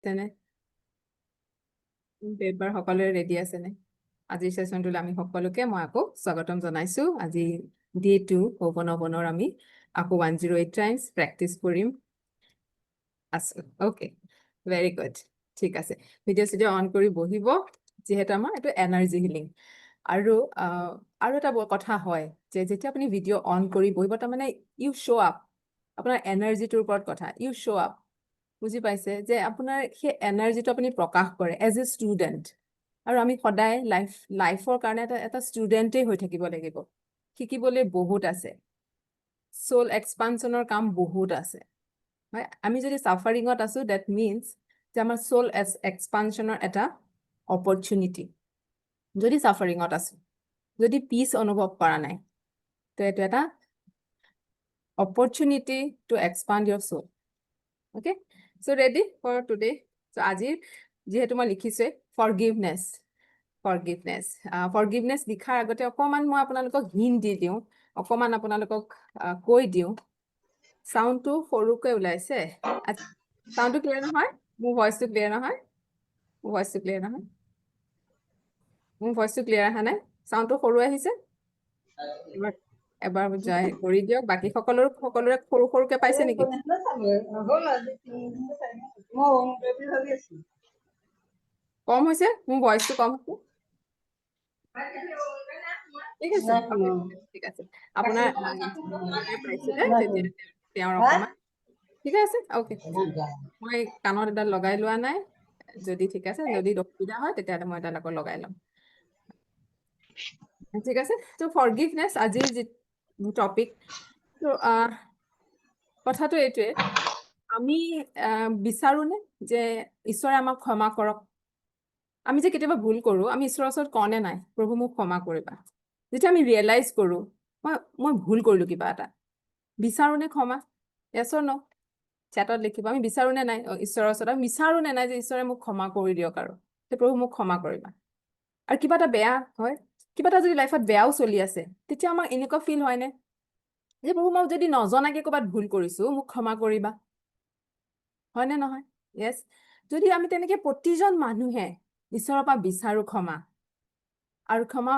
তেনে পেপাৰ সকলোৰে ৰেডি আছে নে? আজিৰ সেশনটোলৈ আমি সকলোকে মই আকৌ স্বাগতম জনাইছো। আজি ডে 2 হোপন'পনৰ আমি আকৌ 108 টাইমছ প্ৰেক্টিচ কৰিম। আছো ওকে, ভেৰি গুড, ঠিক আছে। ভিডিঅ' অন কৰি বহিব, যিহেতু আমাৰ এইটো এনাৰ্জি হিলিং। আৰু এটা কথা হয় যে যেতিয়া আপুনি ভিডিঅ' অন কৰি বহিব, তাৰমানে ইউ শ্ব' আপ, আপোনাৰ এনাৰ্জিটোৰ ওপৰত কথা, ইউ শ্ব' আপ, বুজি পাইছে? যে আপোনাৰ সেই এনাৰ্জিটো আপুনি প্ৰকাশ কৰে এজ এ ষ্টুডেণ্ট। আৰু আমি সদায় লাইফৰ কাৰণে এটা ষ্টুডেণ্টেই হৈ থাকিব লাগিব। শিকিবলৈ বহুত আছে, চ'ল এক্সপানশ্যনৰ কাম বহুত আছে, হয়। আমি যদি চাফাৰিঙত আছো, ডেট মিনছ যে আমাৰ চ'ল এক্সপানশ্যনৰ এটা অপৰচুনিটি। যদি চাফাৰিঙত আছো, যদি পিচ অনুভৱ কৰা নাই, তো এইটো এটা opportunity to expand your soul. Okay, so' ready for today? চ' আজিৰ যিহেতু মই লিখিছোঁ ফৰগিভনেছ লিখাৰ আগতে অকণমান মই আপোনালোকক হিণ্ট দি দিওঁ, অকণমান আপোনালোকক কৈ দিওঁ। চাউণ্ডটো সৰুকৈ ওলাইছে, চাউণ্ডটো ক্লিয়াৰ নহয়? মোৰ ভইচটো ক্লিয়াৰ নহয়? মোৰ ভইচটো ক্লিয়াৰ অহা নাই? চাউণ্ডটো সৰু আহিছে? এবাৰ যাই কৰি দিয়ক। বাকী সকলোৰে সৰু সৰুকে পাইছে নেকি? কম হৈছে? মোৰ ভইচটো কম হৈছে? ঠিক আছে, ঠিক আছে। আপোনাৰ পাইছিলে তেতিয়া তেওঁৰ অকণমান ঠিক আছে, অ'কে। মই কাণত এডাল লগাই লোৱা নাই, যদি ঠিক আছে, যদি অসুবিধা হয় তেতিয়াহ'লে মই এডাল আকৌ লগাই ল'ম। ঠিক আছে, ত' ফৰগিভনেছ আজিৰ যি টপিক। কথাটো এইটোৱে, আমি বিচাৰোনে যে ঈশ্বৰে আমাক ক্ষমা কৰক? আমি যে কেতিয়াবা ভুল কৰোঁ, আমি ঈশ্বৰৰ ওচৰত কওঁনে নাই, প্ৰভু মোক ক্ষমা কৰিবা? যেতিয়া আমি ৰিয়েলাইজ কৰোঁ মই ভুল কৰিলোঁ কিবা এটা, বিচাৰোনে ক্ষমা? য়েছ অৰ ন'? চেটত লিখিব, আমি বিচাৰোনে নাই ঈশ্বৰৰ ওচৰত? আমি বিচাৰোনে নাই যে ঈশ্বৰে মোক ক্ষমা কৰি দিয়ক আৰু যে প্ৰভু মোক ক্ষমা কৰিবা? আৰু কিবা এটা বেয়া হয়, কিবা এটা যদি লাইফত বেয়াও চলি আছে, তেতিয়া আমাৰ এনেকুৱা ফিল হয়নে যে প্ৰভু মই যদি নজনাকে ক'ৰবাত ভুল কৰিছোঁ, মোক ক্ষমা কৰিবা? হয়নে নহয়? য়েছ। যদি আমি তেনেকে প্ৰতিজন মানুহে ঈশ্বৰৰ পৰা বিচাৰো ক্ষমা, আৰু ক্ষমা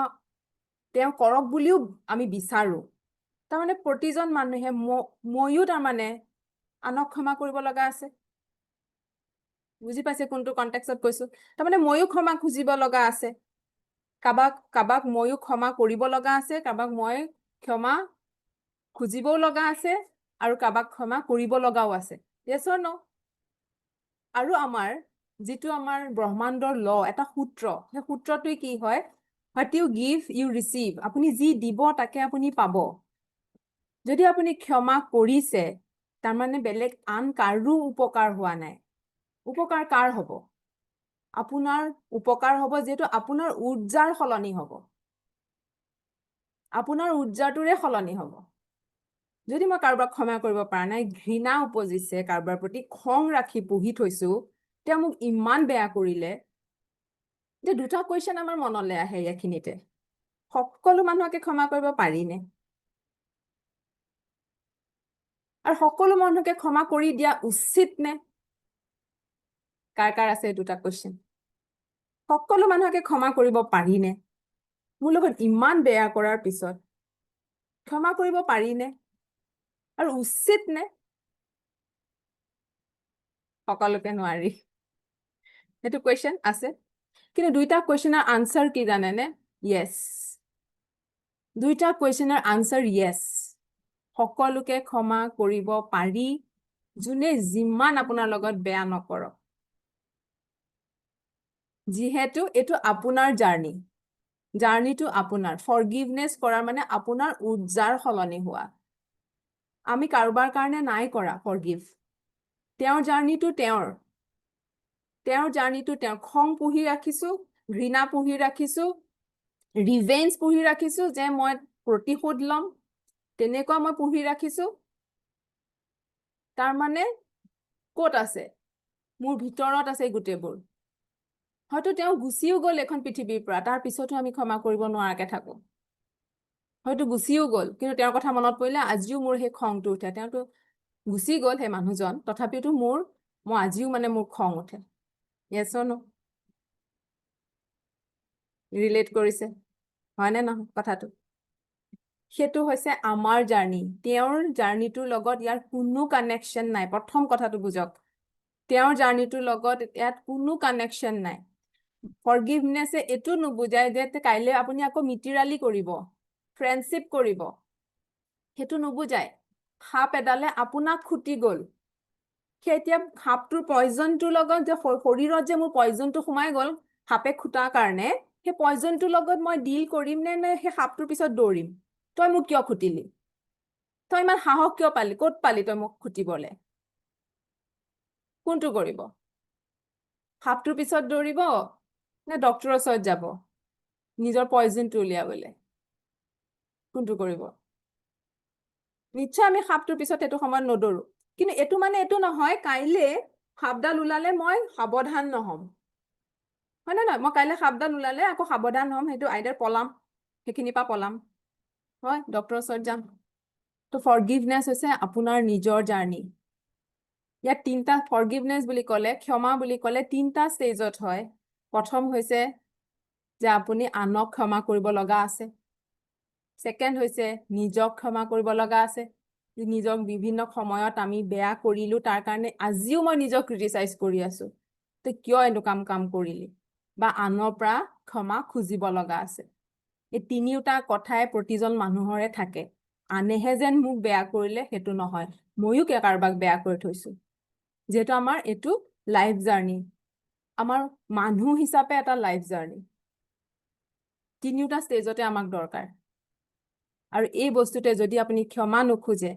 তেওঁ কৰক বুলিও আমি বিচাৰো, তাৰমানে প্ৰতিজন মানুহে ময়ো তাৰমানে আনক ক্ষমা কৰিব লগা আছে। বুজি পাইছে কোনটো কনটেক্সত কৈছো? তাৰমানে ময়ো ক্ষমা খুজিব লগা আছে, কাবাক ময়ো ক্ষমা কৰিব লগা আছে, কাবাক মই ক্ষমা খুজিবও লগা আছে, আৰু কাবাক ক্ষমা কৰিব লগাও আছে। য়েছ অৰ ন'? আৰু আমাৰ যিটো আমাৰ ব্ৰহ্মাণ্ডৰ ল, এটা সূত্ৰ, সেই সূত্ৰটোৱে কি হয়? What you give you receive. আপুনি যি দিব তাকে আপুনি পাব। যদি আপুনি ক্ষমা কৰিছে, তাৰমানে বেলেগ আন কাৰো উপকাৰ হোৱা নাই। উপকাৰ কাৰ হ'ব? আপোনাৰ উপকাৰ হ'ব, যিহেতু আপোনাৰ উৰ্জাৰ সলনি হ'ব, আপোনাৰ উৰ্জাটোৰে সলনি হ'ব। যদি মই কাৰোবাক ক্ষমা কৰিব পৰা নাই, ঘৃণা উপজিছে, কাৰোবাৰ প্ৰতি খং ৰাখি পুহি থৈছো, তেওঁ মোক ইমান বেয়া কৰিলে, যে দুটা কুৱেশ্যন আমাৰ মনলৈ আহে এইখিনিতে। সকলো মানুহকে ক্ষমা কৰিব পাৰিনে? আৰু সকলো মানুহকে ক্ষমা কৰি দিয়া উচিত নে? কাৰ আছে এই দুটা কুৱেশ্যন? সকলো মানুহকে ক্ষমা কৰিব পাৰিনে? মোৰ লগত ইমান বেয়া কৰাৰ পিছত ক্ষমা কৰিব পাৰিনে? আৰু উচিত নে? সকলোকে নোৱাৰি। সেইটো কুৱেশ্যন আছে, কিন্তু দুইটা কুৱেশ্যনৰ আনচাৰ কি জানেনে? য়েছ। দুইটা কুৱেশ্যনৰ আনচাৰ য়েছ। সকলোকে ক্ষমা কৰিব পাৰি, যোনে যিমান আপোনাৰ লগত বেয়া নকৰক। যিহেতু এইটো আপোনাৰ জাৰ্ণিটো আপোনাৰ। ফৰগিভনেছ কৰাৰ মানে আপোনাৰ উৰ্জাৰ সলনি হোৱা। আমি কাৰোবাৰ কাৰণে নাই কৰা ফৰগিভ। তেওঁৰ জাৰ্ণিটো তেওঁৰ খং পুহি ৰাখিছো, ঘৃণা পুহি ৰাখিছো, ৰিভেঞ্জ পুহি ৰাখিছো, যে মই প্ৰতিশোধ ল'ম, তেনেকুৱা মই পুহি ৰাখিছো। তাৰমানে ক'ত আছে? মোৰ ভিতৰত আছে গোটেইবোৰ। হয়তো তেওঁ গুচিও গ'ল এখন পৃথিৱীৰ পৰা, তাৰ পিছতো আমি ক্ষমা কৰিব নোৱাৰাকে থাকো। হয়তো গুচিও গ'ল, কিন্তু তেওঁৰ কথা মনত পৰিলে আজিও মোৰ সেই খংটো উঠে। তেওঁতো গুচি গ'ল সেই মানুহজন, তথাপিতো মই আজিও মানে মোৰ খং উঠে। yes or no ৰিলেট কৰিছে হয়নে নহয় কথাটো সেইটো হৈছে আমাৰ জাৰ্নি তেওঁৰ জাৰ্নিটোৰ লগত ইয়াৰ কোনো কানেকশ্যন নাই প্ৰথম কথাটো বুজক তেওঁৰ জাৰ্নিটোৰ লগত ইয়াত কোনো কানেকশ্যন নাই ফৰগিভনেছে এইটো নুবুজায় যে কাইলৈ আপুনি আকৌ মিটিৰালি কৰিব ফ্ৰেণ্ডশ্বিপ কৰিব সেইটো নুবুজায় সাপ এডালে আপোনাক খুটি গ'ল সেই এতিয়া সাপটোৰ পয়জনটোৰ লগত যে শৰীৰত যে মোৰ পয়জনটো সোমাই গ'ল সাপে খুটাৰ কাৰণে সেই পয়জনটোৰ লগত মই ডিল কৰিম নে সেই সাপটোৰ পিছত দৌৰিম তই মোক কিয় খুটিলি তই ইমান সাহস কিয় পালি ক'ত পালি তই মোক খুটিবলে কোনটো কৰিব সাপটোৰ পিছত দৌৰিব নে ডক্টৰৰ ওচৰত যাব নিজৰ পয়জনটো উলিয়াবলে কোনটো কৰিব নিশ্চয় আমি সাপটোৰ পিছত এইটো সময়ত নদৌৰো কিন্তু এইটো মানে এইটো নহয় কাইলে সাপডাল ওলালে মই সাৱধান নহম হয় নহয় মই কাইলে সাপডাল ওলালে আকৌ সাৱধান নহম সেইটো আইদাৰ পলাম সেইখিনিৰ পৰা পলাম হয় ডক্টৰৰ ওচৰত যাম তো ফৰগিভনেছ হৈছে আপোনাৰ নিজৰ জাৰ্নি ইয়াত তিনটা ফৰগিভনেছ বুলি ক'লে ক্ষমা বুলি ক'লে তিনটা ষ্টেজত হয় প্ৰথম হৈছে যে আপুনি আনক ক্ষমা কৰিব লগা আছে ছেকেণ্ড হৈছে নিজক ক্ষমা কৰিব লগা আছে নিজক বিভিন্ন সময়ত আমি বেয়া কৰিলো তাৰ কাৰণে আজিও মই নিজক ক্ৰিটিচাইজ কৰি আছো তই কিয় এনেকুৱা কাম কৰিলি বা আনৰ পৰা ক্ষমা খুজিব লগা আছে এই তিনিওটা কথাই প্ৰতিজন মানুহৰে থাকে আনেহে যেন মোক বেয়া কৰিলে সেইটো নহয় ময়ো কাৰোবাক বেয়া কৰি থৈছো যিহেতু আমাৰ এইটো লাইফ জাৰ্নি আমাৰ মানুহ হিচাপে এটা লাইফ জাৰ্নি তিনিওটা ষ্টেজতে আমাক দৰকাৰ আৰু এই বস্তুতে যদি আপুনি ক্ষমা নোখোজে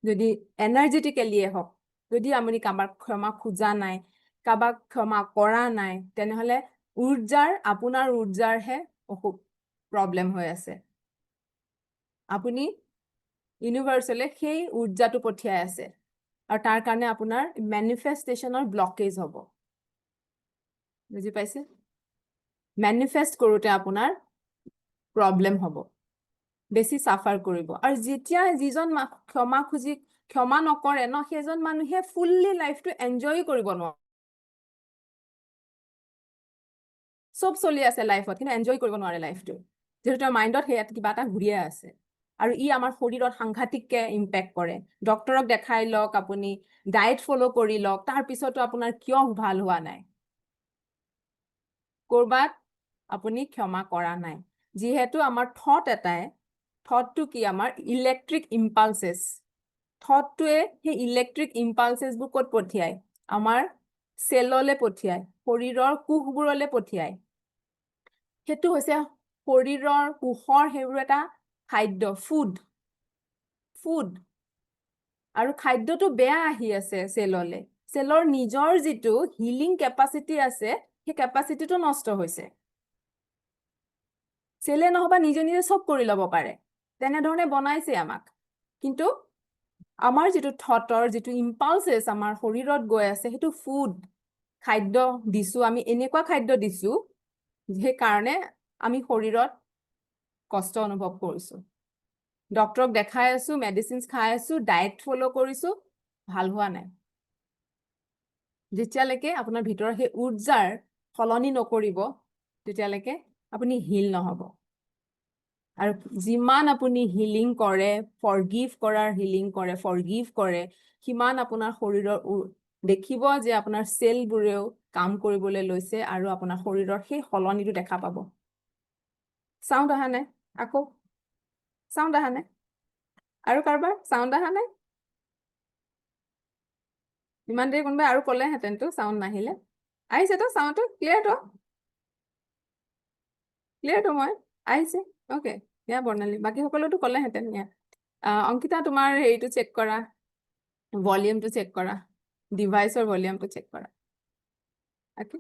যদি এনাৰ্জেটিকেলিয়ে হওক যদি আপুনি কাৰোবাক ক্ষমা খোজা নাই কাৰোবাক ক্ষমা কৰা নাই তেনেহলে আপোনাৰ উৰ্জাৰহে প্ৰব্লেম হৈ আছে আপুনি ইউনিভাৰ্চলে সেই উৰ্জাটো পঠিয়াই আছে আৰু তাৰ কাৰণে আপোনাৰ মেনিফেষ্টেশ্যনৰ ব্লকেজ হ'ব বুজি পাইছে মেনিফেষ্ট কৰোঁতে আপোনাৰ প্ৰব্লেম হ'ব বেছি চাফাৰ কৰিব আৰু যেতিয়া যিজন ক্ষমা নকৰে ন সেইজন মানুহে ফুললি লাইফটো এনজয় কৰিব নোৱাৰে চব চলি আছে লাইফত কিন্তু এনজয় কৰিব নোৱাৰে লাইফটো যিহেতু তেওঁৰ মাইণ্ডত সেয়া কিবা এটা ঘূৰিয়ে আছে আৰু ই আমাৰ শৰীৰত সাংঘাতিককে ইম্পেক্ট কৰে ডক্টৰক দেখাই লওক আপুনি ডায়েট ফ'ল' কৰি লওক তাৰপিছতো আপোনাৰ কিয় ভাল হোৱা নাই কৰবাত আপুনি ক্ষমা কৰা নাই যিহেতু আমাৰ থটটো কি আমাৰ ইলেক্ট্ৰিক ইম্পালচেছ থটটোৱে সেই ইলেক্ট্ৰিক ইম্পালচেছবোৰ ক'ত পঠিয়ায় আমাৰ চেললৈ পঠিয়ায় শৰীৰৰ কোষবোৰলৈ পঠিয়ায় সেইটো হৈছে শৰীৰৰ কোষৰ সেইবোৰ এটা খাদ্য ফুড আৰু খাদ্যটো বেয়া আহি আছে চেলৰ নিজৰ যিটো হিলিং কেপাচিটি আছে সেই কেপাচিটিটো নষ্ট হৈছে চেলে নহবা নিজে নিজে চব কৰি ল'ব পাৰে তেনেধৰণে বনাইছে আমাক কিন্তু আমাৰ যিটো থটৰ যিটো ইম্পালচেছ আমাৰ শৰীৰত গৈ আছে সেইটো ফুড খাদ্য দিছো আমি এনেকুৱা খাদ্য দিছো সেইকাৰণে আমি শৰীৰত কষ্ট অনুভৱ কৰিছো ডক্টৰক দেখাই আছো মেডিচিনছ খাই আছো ডায়েট ফ'ল' কৰিছো ভাল হোৱা নাই যেতিয়ালৈকে আপোনাৰ ভিতৰৰ সেই উৰ্জাৰ সলনি নকৰিব তেতিয়ালৈকে আপুনি হিল নহব আৰু যিমান আপুনি হিলিং কৰে ফৰগিভ কৰে সিমান আপোনাৰ শৰীৰৰ দেখিব যে আপোনাৰ চেলবোৰেও কাম কৰিবলৈ লৈছে আৰু আপোনাৰ শৰীৰৰ সেই সলনিটো দেখা পাব চাউণ্ড অহা নাই আকৌ চাউণ্ড অহা নাই আৰু কাৰোবাৰ চাউণ্ড অহা নাই ইমান দেৰি কোনোবাই আৰু ক'লেহেঁতেনতো চাউণ্ড নাহিলে আহিছেতো চাউণ্ডটো ক্লিয়াৰটো মই আহিছে অ'কে ইয়া বৰ্ণালী বাকী সকলোতো ক'লেহেঁতেন ইয়া অংকিতা তোমাৰ হেৰিটো চেক কৰা ভলিউমটো চেক কৰা ডিভাইচৰ ভলিউমটো চেক কৰা অ'কে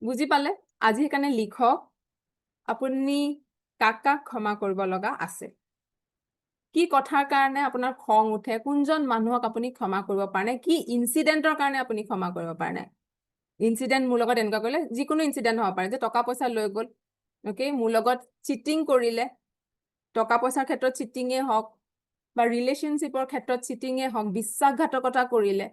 বুজি পালে আজি সেইকাৰণে লিখক আপুনি কাক ক্ষমা কৰিব লগা আছে কি কথাৰ কাৰণে আপোনাৰ খং উঠে কোনজন মানুহক আপুনি ক্ষমা কৰিব পাৰে নাই কি ইনচিডেণ্টৰ কাৰণে আপুনি ক্ষমা কৰিব পাৰে নাই ইনচিডেণ্ট মোৰ লগত এনেকুৱা কৰিলে যিকোনো ইনচিডেণ্ট হ'ব পাৰে যে টকা পইচা লৈ গ'ল অ'কে মোৰ লগত চিটিং কৰিলে টকা পইচাৰ ক্ষেত্ৰত চিটিঙে হওক বা ৰিলেশ্যনশ্বিপৰ ক্ষেত্ৰত চিটিঙে হওক বিশ্বাসঘাতকতা কৰিলে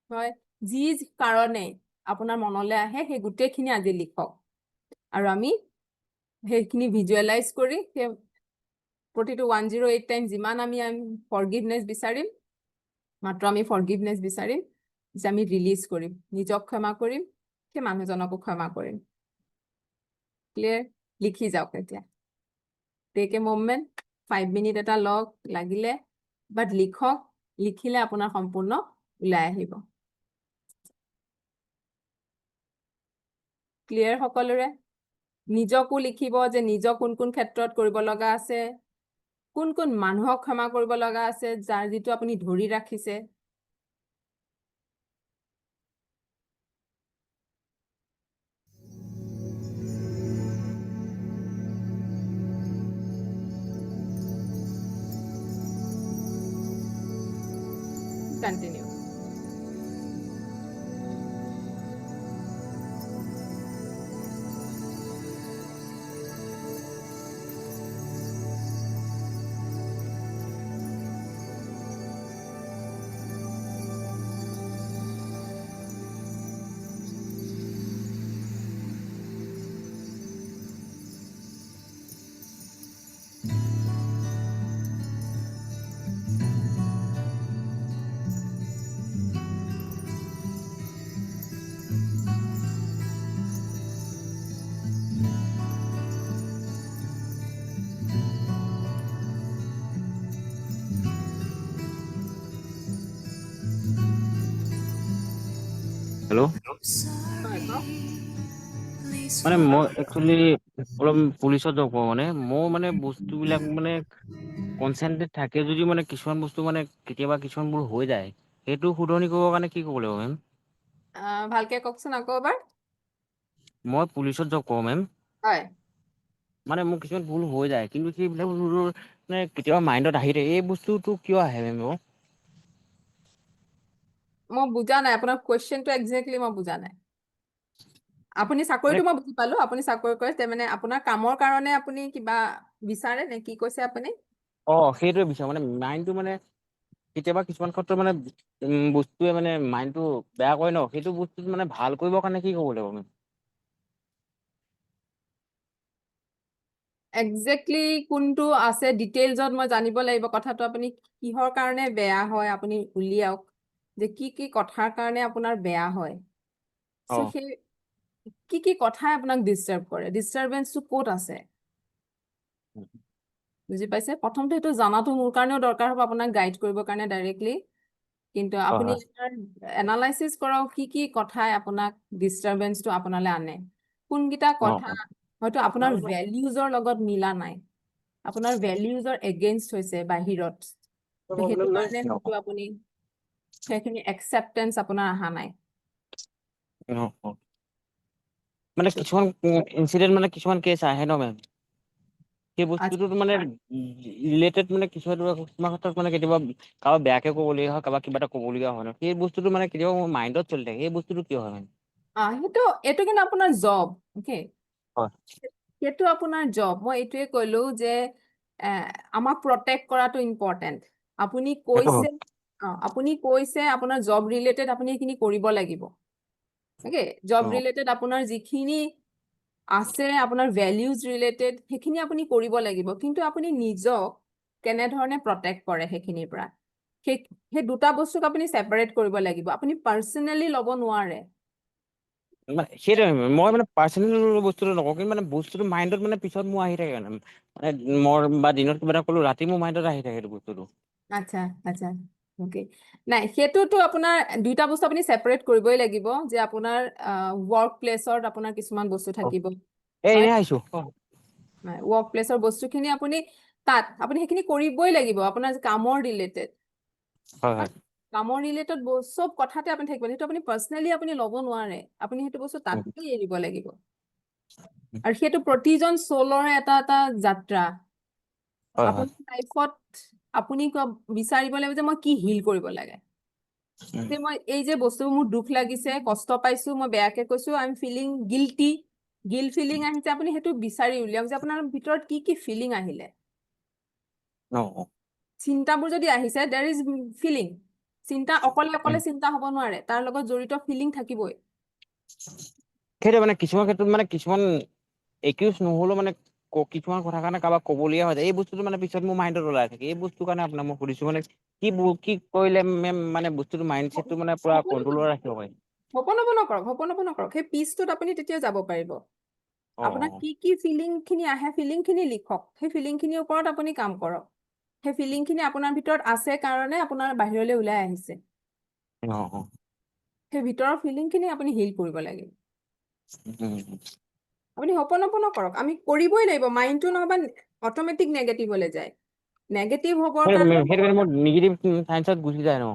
হয় যি কাৰণে আপোনাৰ মনলৈ আহে সেই গোটেইখিনি আজি লিখক আৰু আমি সেইখিনি ভিজুৱেলাইজ কৰি সেই প্ৰতিটো 108 টাইম যিমান আমি ফৰগিভনেছ বিচাৰিম মাত্ৰ আমি ফৰগিভনেছ বিচাৰিম যে আমি ৰিলিজ কৰিম নিজক ক্ষমা কৰিম সেই মানুহজনকো ক্ষমা কৰিম ক্লিয়াৰ লিখি যাওক এতিয়া টেক এ মুভমেণ্ট 5 মিনিট এটা লওক লাগিলে বাট লিখক লিখিলে আপোনাৰ সম্পূৰ্ণ ওলাই আহিব ক্লিয়াৰ সকলোৰে নিজকো লিখিব যে নিজক কোন কোন ক্ষেত্ৰত কৰিব লগা আছে কোন কোন মানুহক ক্ষমা কৰিব লগা আছে যাৰ যিটো আপুনি ধৰি ৰাখিছে কন্টিনিউ হেল্ল' হয় কওক মানে মই একচুৱেলি অলপ পুলিচত জব কৰো মানে মোৰ মানে বস্তুবিলাক মানে কনচেনট্ৰেট থাকে যদিও মানে কিছুমান বস্তু মানে কেতিয়াবা কিছুমানবোৰ হৈ যায় সেইটো শুধৰণি কৰিবৰ কাৰণে কি ক'ব লাগিব মেম ভালকে কওকচোন আকৌ এবাৰ মই পুলিচত জব কৰো মেম হয় মানে মোৰ কিছুমান ভুল হৈ যায় কিন্তু সেইবিলাক মানে কেতিয়াবা মাইণ্ডত আহি থাকে এই বস্তুটো কিয় আহে মেম বাৰু মই বুজা নাই আপোনাৰ কুৱেশ্যনটো একজেক্টলি মই বুজা নাই আপুনি মানে চাকৰিটো মই বুজি পালো আপুনি চাকৰি কৰে মানে আপোনাৰ কামৰ কাৰণে আপুনি কিবা বিচাৰে নে কি কৈছে আপুনি সেইটোৱে বিচাৰো মানে মাইণ্ডটো মানে কেতিয়াবা কিছুমান ক্ষেত্ৰত মানে বস্তুৱে মানে মাইণ্ডটো বেয়া কৰে ন সেইটো বস্তুটো মানে ভাল কৰিবৰ কাৰণে কি ক'ব লাগিব মেম একজেক্টলি কোনটো আছে ডিটেইলছত মই জানিব লাগিব কথাটো আপুনি কিহৰ কাৰণে বেয়া হয় আপুনি উলিয়াওক যে কি কি কথাৰ কাৰণে আপোনাৰ বেয়া হয় অ চ' সেই কি কথাই আপোনাক ডিষ্টাৰ্ব কৰে ডিষ্টাৰবেঞ্চটো ক'ত আছে বুজি পাইছে প্ৰথমতে সেইটো জানাটো মোৰ কাৰণেও দৰকাৰ হ'ব আপোনাক গাইড কৰিবৰ কাৰণে ডাইৰেক্টলি কিন্তু হয় আপুনি হয় এনালাইচিছ কৰক কি কথাই আপোনাক ডিষ্টাৰবেঞ্চটো আপোনালৈ আনে কোনকেইটা অ কথা হয়তো আপোনাৰ ভেলিউজৰ লগত মিলা নাই আপোনাৰ ভেলিউজৰ এগেইনষ্ট হৈছে বাহিৰত তো সেইটো কাৰণে হয়তো আপুনি সেইখিনি একচেপ্টেঞ্চ আপোনাৰ অহা নাই মানে কিছুমান ইনচিডেণ্ট মানে কিছুমান কেছ আহে ন মেম সেই আচ্ছা বস্তুটোত মানে ৰিলেটেড মানে কিছুমান ক্ষেত্ৰত মানে কেতিয়াবা কাৰোবাক বেয়াকে ক'বলগীয়া হয় কাৰোবাক কিবা এটা ক'বলগীয়া হয় ন সেই বস্তুটো মানে কেতিয়াবা মোৰ মাইণ্ডত চলি থাকে সেই বস্তুটো কিয় হয় মানে সেইটো এইটো কিন্তু আপোনাৰ জব অ'কে হয় সেইটো আপোনাৰ জব মই এইটোৱে ক'লো যে আমাক প্ৰটেক্ট কৰাটো ইম্পৰ্টেণ্ট আপুনি সেইটো কৈছে হয় আপুনি কৈছে আপোনাৰ জব ৰিলেটেড আপুনি সেইখিনি কৰিব লাগিব অ'কে জব অ ৰিলেটেড আপোনাৰ যিখিনি আছে আপোনাৰ ভেলিউজ ৰিলেটেড সেইখিনি আপুনি কৰিব লাগিব কিন্তু আপুনি নিজক কেনেধৰণে প্ৰটেক্ট কৰে সেইখিনিৰ পৰা সেই সেই দুটা বস্তুক আপুনি ছেপাৰেট কৰিব লাগিব আপুনি পাৰ্চনেলি ল'ব নোৱাৰে সেইটোৱে মই মানে পাৰ্চনেল বস্তুটো নকওঁ কিন্তু মানে বস্তুটো মাইণ্ডত মানে পিছত মোৰ আহি থাকে মানে মই বা দিনত কিবা এটা ক'লো ৰাতি মোৰ মাইণ্ডত আহি থাকে সেইটো বস্তুটো আচ্ছা আচ্ছা অ'কে নাই সেইটোতো আপোনাৰ দুইটা বস্তু আপুনি ছেপাৰেট কৰিবই লাগিব যে আপোনাৰ ৱৰ্ক প্লেচত আপোনাৰ কিছুমান বস্তু থাকিব হয় এনেই আহিছো ৱৰ্ক প্লেচৰ বস্তুখিনি আপুনি তাত আপুনি সেইখিনি কৰিবই লাগিব আপোনাৰ কামৰ ৰিলেটেড হয় হয় কামৰ ৰিলেটেড চব কথাতে আপুনি থাকিব সেইটো আপুনি পাৰ্চনেলি আপুনি ল'ব নোৱাৰে আপুনি সেইটো বস্তু তাতেই এৰিব লাগিব আৰু সেইটো প্ৰতিজন চলৰে এটা এটা যাত্ৰা হয় হয় আপোনাৰ লাইফত আপুনি বিচাৰিব লাগিব যে মই কি হিল কৰিব লাগে যে মই এই যে বস্তুবোৰ মোৰ দুখ লাগিছে কষ্ট পাইছো মই বেয়াকে কৈছো I am feeling guilty guilt feeling আহিছে আপুনি সেইটো বিচাৰি উলিয়াওক যে আপোনাৰ ভিতৰত কি ফিলিং আহিলে অ চিন্তাবোৰ যদি আহিছে দেৰ ইজ ফিলিং চিন্তা অকলে চিন্তা হ'ব নোৱাৰে, তাৰ লগত জড়িত ফিলিং থাকিবই। সেইটো মানে কিছুমান ক্ষেত্ৰত মানে কিছুমান একিউজ নহ'লেও মানে কিছুমান কথা কাৰণে কাৰোবাক ক'বলগীয়া হৈ যায়। এই বস্তুটো মানে পিছত মোৰ মাইণ্ডত ওলাই থাকে। এই বস্তুৰ কাৰণে আপোনাক মই সুধিছো মানে কি কৰিলে মেম মানে বস্তুটো মাইণ্ডছেটটো মানে পুৰা কণ্ট্ৰলত ৰাখিব পাৰি? হোপনপন কৰক, সেই পিচটোত আপুনি তেতিয়া যাব পাৰিব। আপোনাৰ অ', কি ফিলিং খিনি আহে, ফিলিং খিনি লিখক, সেই ফিলিং খিনিৰ ওপৰত আপুনি কাম কৰক। সেই ফিলিং খিনি আপোনাৰ ভিতৰত আছে কাৰণে আপোনাৰ বাহিৰলৈ ওলাই আহিছে। অ', সেই ভিতৰৰ ফিলিং খিনি আপুনি হিল কৰিব লাগে। আপুনি হোপনপন কৰক, আমি কৰিবই লাগিব, মাইণ্ডটো নহবা অট'মেটিক নেগেটিভলৈ যায়। নেগেটিভ হ'বৰ সেইটো কাৰণে সেইটো মোৰ নিগেটিভ চাইন্সত গুচি যায় ন।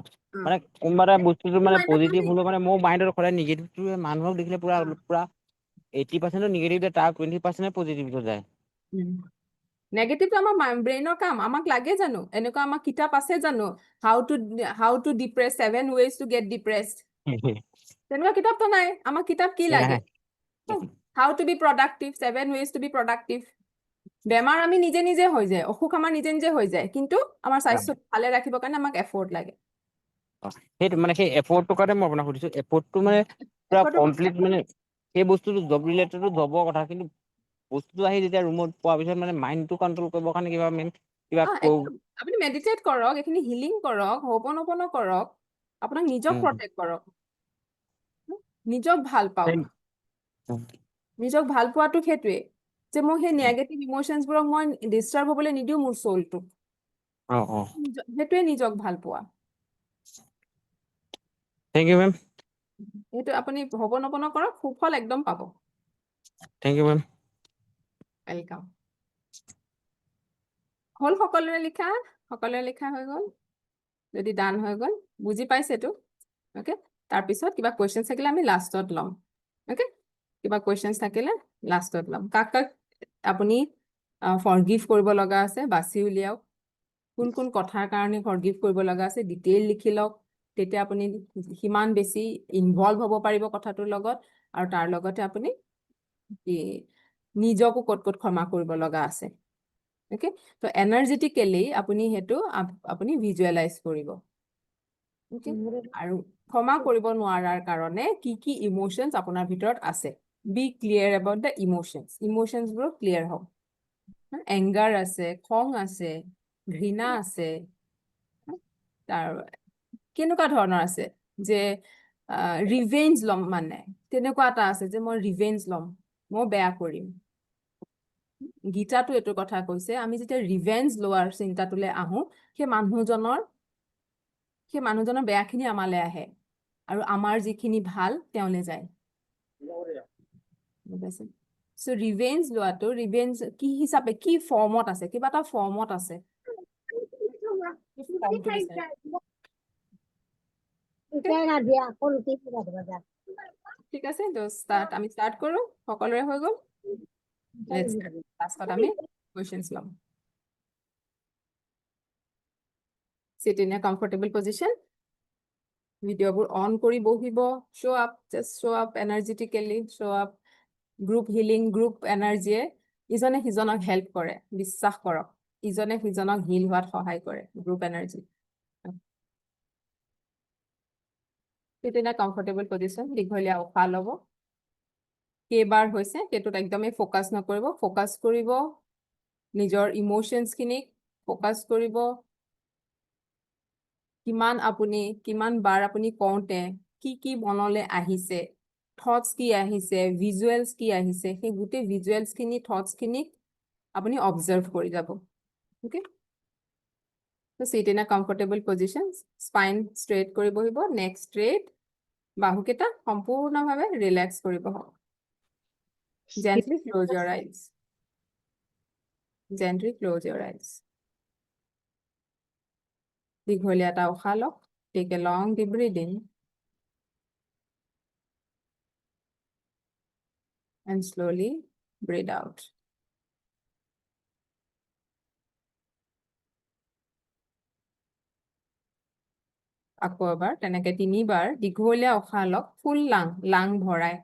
মানে কোনোবা এটা বস্তুটো মানে পজিটিভ হ'লেও মানে মোৰ মাইণ্ডত সদায় নিগেটিভটোৱে মানুহক দেখিলে পুৰা 80% নিগেটিভ দিয়ে, তাৰ 20% পজিটিভটো যায়। নেগেটিভটো আমাৰ ব্ৰেইনৰ কাম, আমাক লাগে জানো? এনেকুৱা আমাৰ কিতাপ আছে জানো? How to depressed 7 ways to get depressed। তেনেকুৱা কিতাপটো নাই। আমাৰ কিতাপ কি লাগে? How to be productive, 7 ways to be productive। বেমাৰ আমি নিজে নিজে হৈ যায়, অসুখ আমাৰ নিজে নিজে হৈ যায়, কিন্তু আমাৰ স্বাস্থ্য ভালে ৰাখিবৰ কাৰণে আমাক এফৰ্ট লাগে। সেইটো মানে সেই এফৰ্টটোৰ কাৰণে মই আপোনাক সুধিছো, এফৰ্টটো মানে পুৰা এফৰ্টৰ কমপ্লিট মানে সেই বস্তুটো জব ৰিলেটেডো জবৰ কথা, কিন্তু বস্তুটো আহি যেতিয়া ৰুমত পোৱাৰ পিছত মানে মাইণ্ডটো কণ্ট্ৰল কৰিবৰ কাৰণে কিবা কিবা আপুনি মেডিটেট কৰক, এইখিনি হিলিং কৰক, হোপনপন কৰক, আপোনাক নিজক প্ৰটেক্ট কৰক, নিজক ভাল পাওক। নিজক ভাল পোৱাটো সেইটোৱে যে মই সেই নেগেটিভ ইম'চনছবোৰক মই ডিষ্টাৰ্ব হ'বলৈ নিদিওঁ মোৰ চ'লটোক। সেইটোৱে নিজক ভাল পোৱা। Thank you ma'am. সেইটো আপুনি হোপনপন কৰক, সুফল একদম পাব। Thank you ma'am. ৱেলকাম। হ'ল সকলোৰে লিখা হৈ গ'ল? যদি ডান হৈ গ'ল, বুজি পাইছেতো? অ'কে, তাৰপিছত কিবা কুৱেশ্যন থাকিলে আমি লাষ্টত ল'ম। অ'কে, কিবা কুৱেশ্যন থাকিলে লাষ্টত ল'ম। কাক আপুনি ফৰগিভ কৰিব লগা আছে বাছি উলিয়াওক। কোন কথাৰ কাৰণে ফৰগিভ কৰিব লগা আছে ডিটেইল লিখি লওক। তেতিয়া আপুনি সিমান বেছি ইনভলভ হ'ব পাৰিব কথাটোৰ লগত, আৰু তাৰ লগতে আপুনি নিজকো ক'ত ক্ষমা কৰিব লগা আছে। অ'কে, তো এনাৰ্জেটিকেলি আপুনি সেইটো আপুনি ভিজুৱেলাইজ কৰিব। অ'কে, আৰু ক্ষমা কৰিব নোৱাৰাৰ কাৰণে কি ইম'চনছ আপোনাৰ ভিতৰত আছে, বি ক্লিয়াৰ এবাউট দ্য ইম'চনছবোৰ ক্লিয়াৰ হওক। এংগাৰ আছে, খং আছে, ঘৃণা আছে, তাৰ কেনেকুৱা ধৰণৰ আছে যে ৰিভেঞ্জ ল'ম, মানে তেনেকুৱা এটা আছে যে মই ৰিভেঞ্জ ল'ম, মই বেয়া কৰিম। গীতাটো এইটো কথা কৈছে, আমি যেতিয়া ৰিভেঞ্জ লোৱাৰ চিন্তাটোলৈ আহোঁ, সেই মানুহজনৰ বেয়াখিনি আমালৈ আহে, আৰু আমাৰ যিখিনি ভাল তেওঁলৈ যায়। চ' ৰিভেঞ্জ লোৱাটো, ৰিভেঞ্জ কি হিচাপে, কি ফৰ্মত আছে, কিবা এটা ফৰ্মত আছে। ফৰ্মটো বিচাৰি। ঠিক আছে, আমি ষ্টাৰ্ট কৰোঁ। সকলোৰে হৈ গ'ল? লাষ্টত আমি কুৱেশ্যনছ ল'ম। Sit in a comfortable position. ভিডিঅ'বোৰ অন কৰি বহিব, just show up energetically, show up। Group healing, group এনাৰ্জিয়ে ইজনে সিজনক হেল্প কৰে, বিশ্বাস কৰক, ইজনে সিজনক হিল হোৱাত সহায় কৰে group energy. Sit in a comfortable position, দীঘলীয়া উশাহ ল'ব। কেইবাৰ হৈছে সেইটোত একদমেই ফ'কাছ নকৰিব, ফ'কাছ কৰিব নিজৰ ইম'চনছখিনিক, ফ'কাছ কৰিব কিমান বাৰ আপুনি কওঁতে কি মনলৈ আহিছে, থটছ কি আহিছে, ভিজুৱেলছ কি আহিছে, সেই গোটেই ভিজুৱেলছখিনি, থটছখিনিক আপুনি অবজাৰ্ভ কৰি যাব। অ'কে, তো sit in a comfortable position, spine straight কৰি বহিব, নেক ষ্ট্ৰেইট, বাহুকেইটা সম্পূৰ্ণভাৱে ৰিলেক্স কৰিব। Gently close your eyes. Gently close your eyes. দীঘলীয়া এটা উশাহ লওক। Take a long deep breath in and slowly breathe out. আকৌ এবাৰ তেনেকে 3বাৰ দীঘলীয়া উশাহ লওক, ফুল লাং ভৰাই।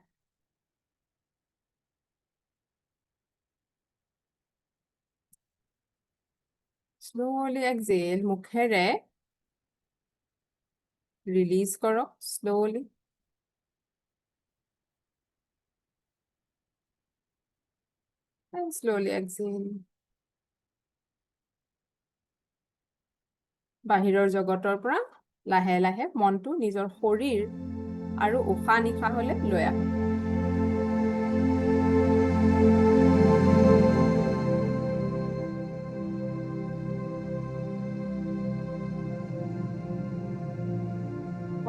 Slowly exhale, মুখেৰে ৰিলিজ কৰক slowly. And slowly exhale. বাহিৰৰ জগতৰ পৰা লাহে লাহে মনটো নিজৰ শৰীৰ আৰু উশাহ নিশাহলৈ লৈ আহক।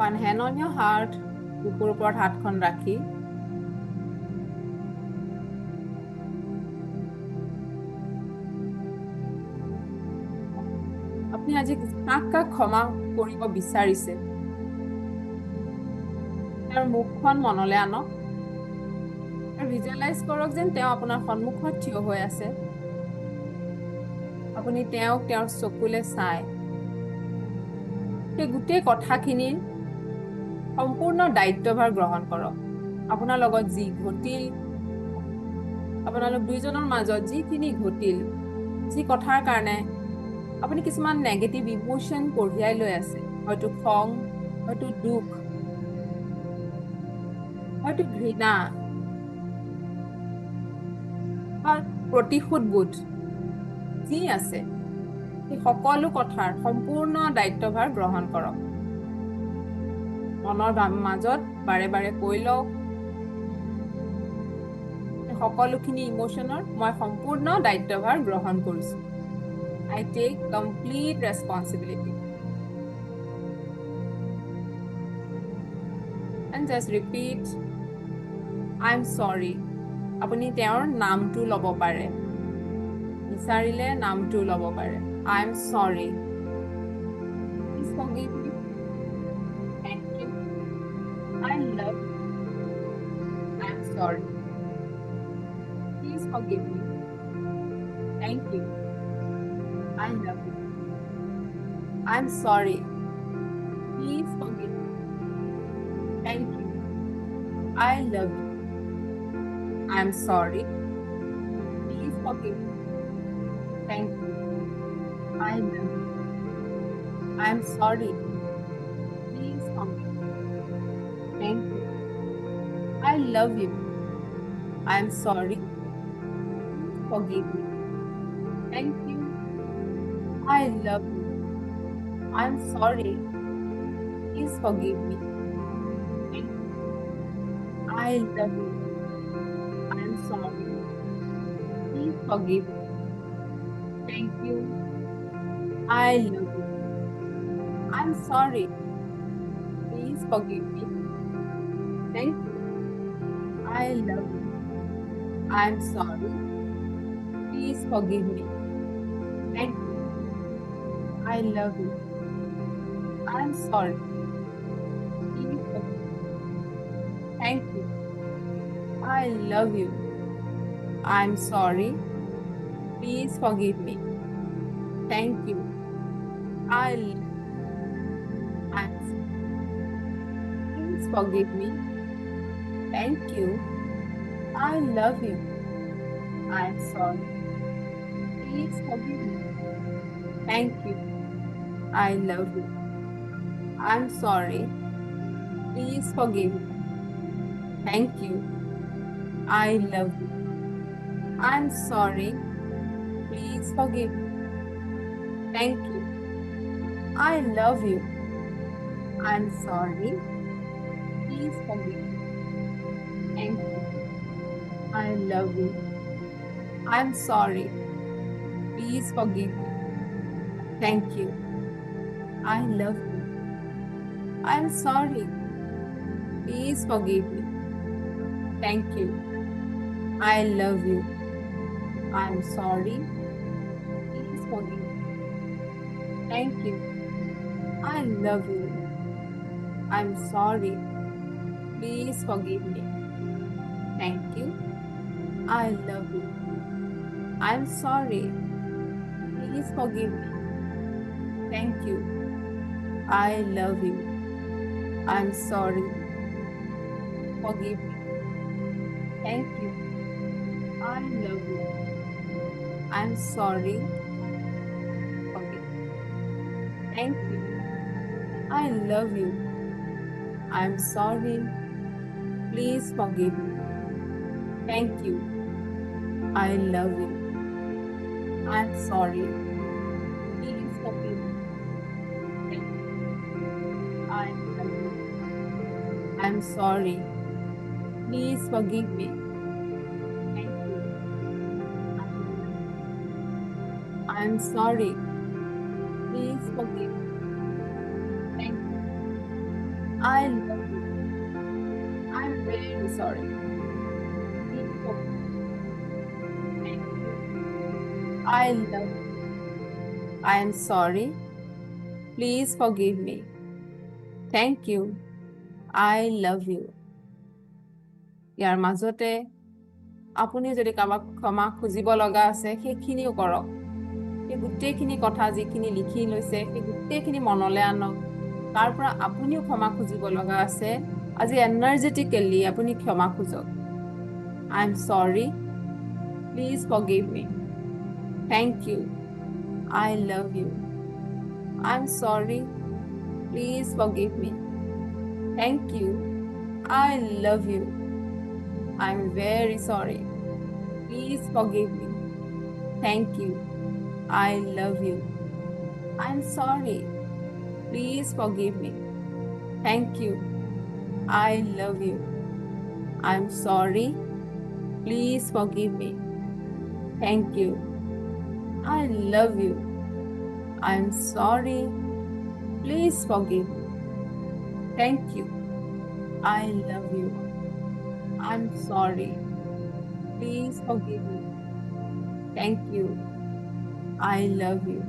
One hand on your heart, বুকুৰ ওপৰত হাতখন ৰাখি আপুনি আজি কাক কাক ক্ষমা কৰিব বিচাৰিছে তেওঁৰ মুখখন মনলৈ আনক আৰু ভিজুৱেলাইজ কৰক যেন তেওঁ আপোনাৰ সন্মুখত থিয় হৈ আছে আপুনি তেওঁক তেওঁৰ চকুলে চাই সেই গোটেই কথাখিনিৰ সম্পূৰ্ণ দায়িত্বভাৰ গ্ৰহণ কৰক আপোনাৰ লগত যি ঘটিল আপোনালোক দুইজনৰ মাজত যিখিনি ঘটিল যি কথাৰ কাৰণে আপুনি কিছুমান নেগেটিভ ইমোশন কঢ়িয়াই লৈ আছে হয়তো খং হয়তো দুখ হয়তো ঘৃণা বা প্ৰতিশোধবোধ যি আছে সেই সকলো কথাৰ সম্পূৰ্ণ দায়িত্বভাৰ গ্ৰহণ কৰক মনৰ মাজত বাৰে বাৰে কৈ লওক সকলোখিনি ইমোশনৰ মই সম্পূৰ্ণ দায়িত্বভাৰ গ্ৰহণ কৰিছো I take complete responsibility and just repeat I'm sorry আপুনি তেওঁৰ নামটো ল'ব পাৰে বিচাৰিলে নামটো ল'ব পাৰে I'm sorry please forgive me thank you I love you I'm sorry please forgive me thank you I love you I'm sorry please forgive me thank you I love you I'm sorry please forgive me thank you I love you I'm sorry please forgive me thank you I love you I'm sorry forgive me thank you I love you I'm sorry please forgive me thank you I love you I'm sorry please forgive me thank you I love you I'm sorry please forgive me thank you I love you I'm sorry please forgive me thank you I love you I'm sorry please forgive me thank you I love you I'm sorry please forgive me thank you I love I'm please forgive me thank you I love you I'm sorry please forgive me thank you I love you I'm sorry please forgive me thank you I love you I'm sorry please forgive me thank you I love you I'm sorry please forgive me thank you I love you I'm sorry please forgive me thank you I love you I'm sorry please forgive me thank you I love you I'm sorry please forgive me thank you I love you I'm sorry please forgive me thank you I love you I'm sorry please forgive me thank you I love you I'm sorry forgive me thank you I love you I'm sorry forgive me thank you I love you I'm sorry. Please forgive me. Thank you. I love you. I'm sorry. Please forgive me. Thank you. I love you. I'm sorry. Please forgive me. Thank you. I love you. I'm sorry. Please forgive me. Thank you. I love you. I'm very sorry. Please forgive me. Thank you. I love you. I'm sorry. Please forgive me. Thank you. I love you. ইয়াৰ মাজতে আপুনি যদি কাৰোবাক ক্ষমা খুজিব লগা আছে সেইখিনিও কৰক। সেই গোটেইখিনি কথা যিখিনি লিখি লৈছে সেই গোটেইখিনি মনলৈ আনক। তাৰ পৰা আপুনিও ক্ষমা খুজিব লগা আছে, আজি এনাৰ্জেটিকেলি আপুনি ক্ষমা খুজক। I'm sorry. Please forgive me. Thank you. I love you. I'm sorry. Please forgive me. Thank you. I love you. I'm very sorry. Please forgive me. Thank you. I love you. I'm sorry. Please forgive me. Thank you. I love you. I'm sorry. Please forgive me. Thank you. I love you. I'm sorry. Please forgive me. Thank you. I love you. I'm sorry. Please forgive me. Thank you. I love you.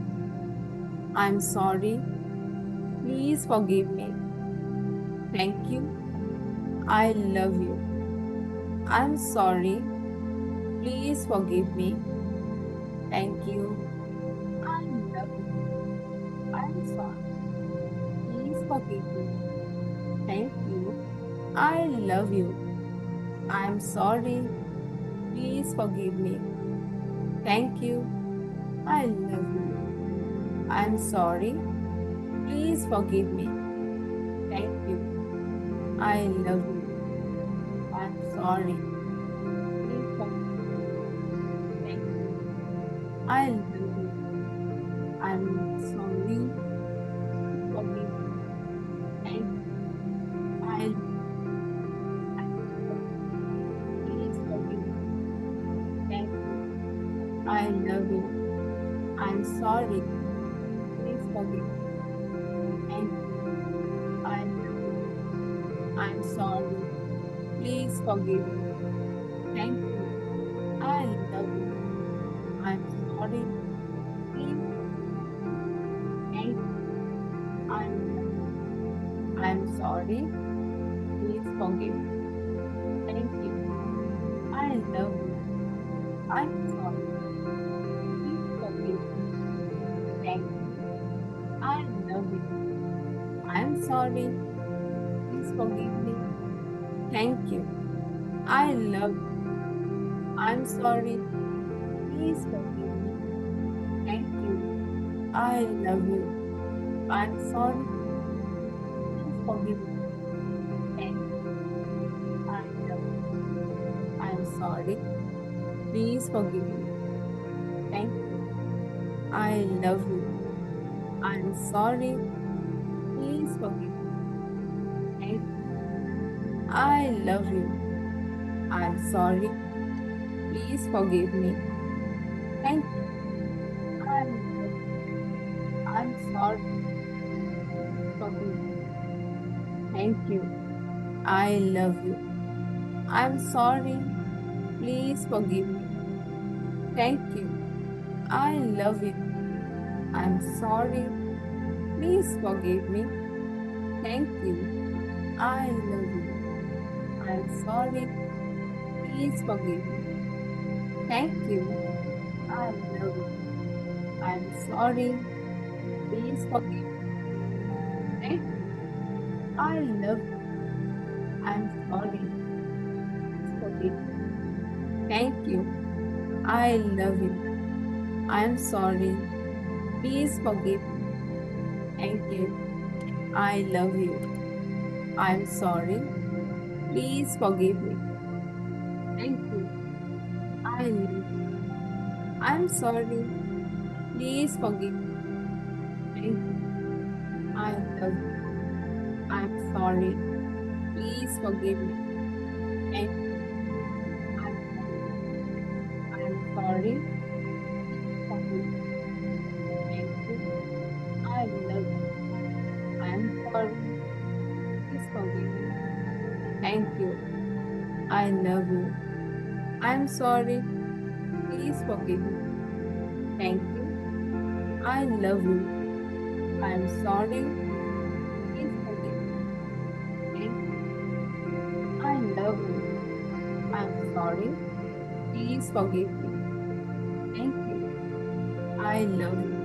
I'm sorry. Please forgive me. Thank you. I love you. I'm sorry. Please forgive me. Thank you. I love you. I'm sorry. Please forgive me. Thank you. I love you. I'm sorry. Please forgive me. Thank you. I love you. I'm sorry. Please forgive me. Thank you. I love you. I'm sorry. Please forgive me. Thank you. I love you. I'm sorry. Please forgive me. Thank you. I love you. Please forgive me. Thank you. I love you. I'm sorry. Please forgive me. Thank you. I love you. I'm sorry. Please forgive me. Thank you. I love you. I'm sorry. Please forgive me. Thank you. I love you. I'm sorry. Please forgive me. Thank you. I love you. I'm sorry. Please forgive me. Thank you. I love you. I'm sorry. Please forgive me. Thank you. I love you. I'm sorry. Please forgive me. Thank you. I love you. I'm sorry. Please forgive me. Thank you. I love you. I'm sorry. Please forgive me. Thank you. I love you. I'm sorry. Please forgive me. Thank you. I love you. I'm sorry. Please forgive me. Thank you. I love you. I'm sorry. Forgive me. Thank you. I love you. I'm sorry. Please forgive me. Thank you. I love you. I'm sorry. Please forgive me. Thank you. I love you. I'm sorry. Please forgive me. Thank you. I love you. I'm sorry. Please forgive me. Thank you. I love you. I'm sorry. Please forgive me. Thank you. I love you. I'm sorry. Please forgive me. Thank you. I love you. I'm sorry. Please forgive me. Thank you. I love you. I'm sorry. Please forgive me. Thank you. I love you. I'm sorry. Please forgive me. Thank you. I love you. I'm sorry. Please forgive me. Thank you. I love you. I'm sorry. Please forgive me. Thank you. I love you. I'm sorry. Please forgive me. Thank you. I love you. I'm sorry. Please forgive me. Thank you. I love you. I'm sorry. Please forgive me. Thank you. I love you.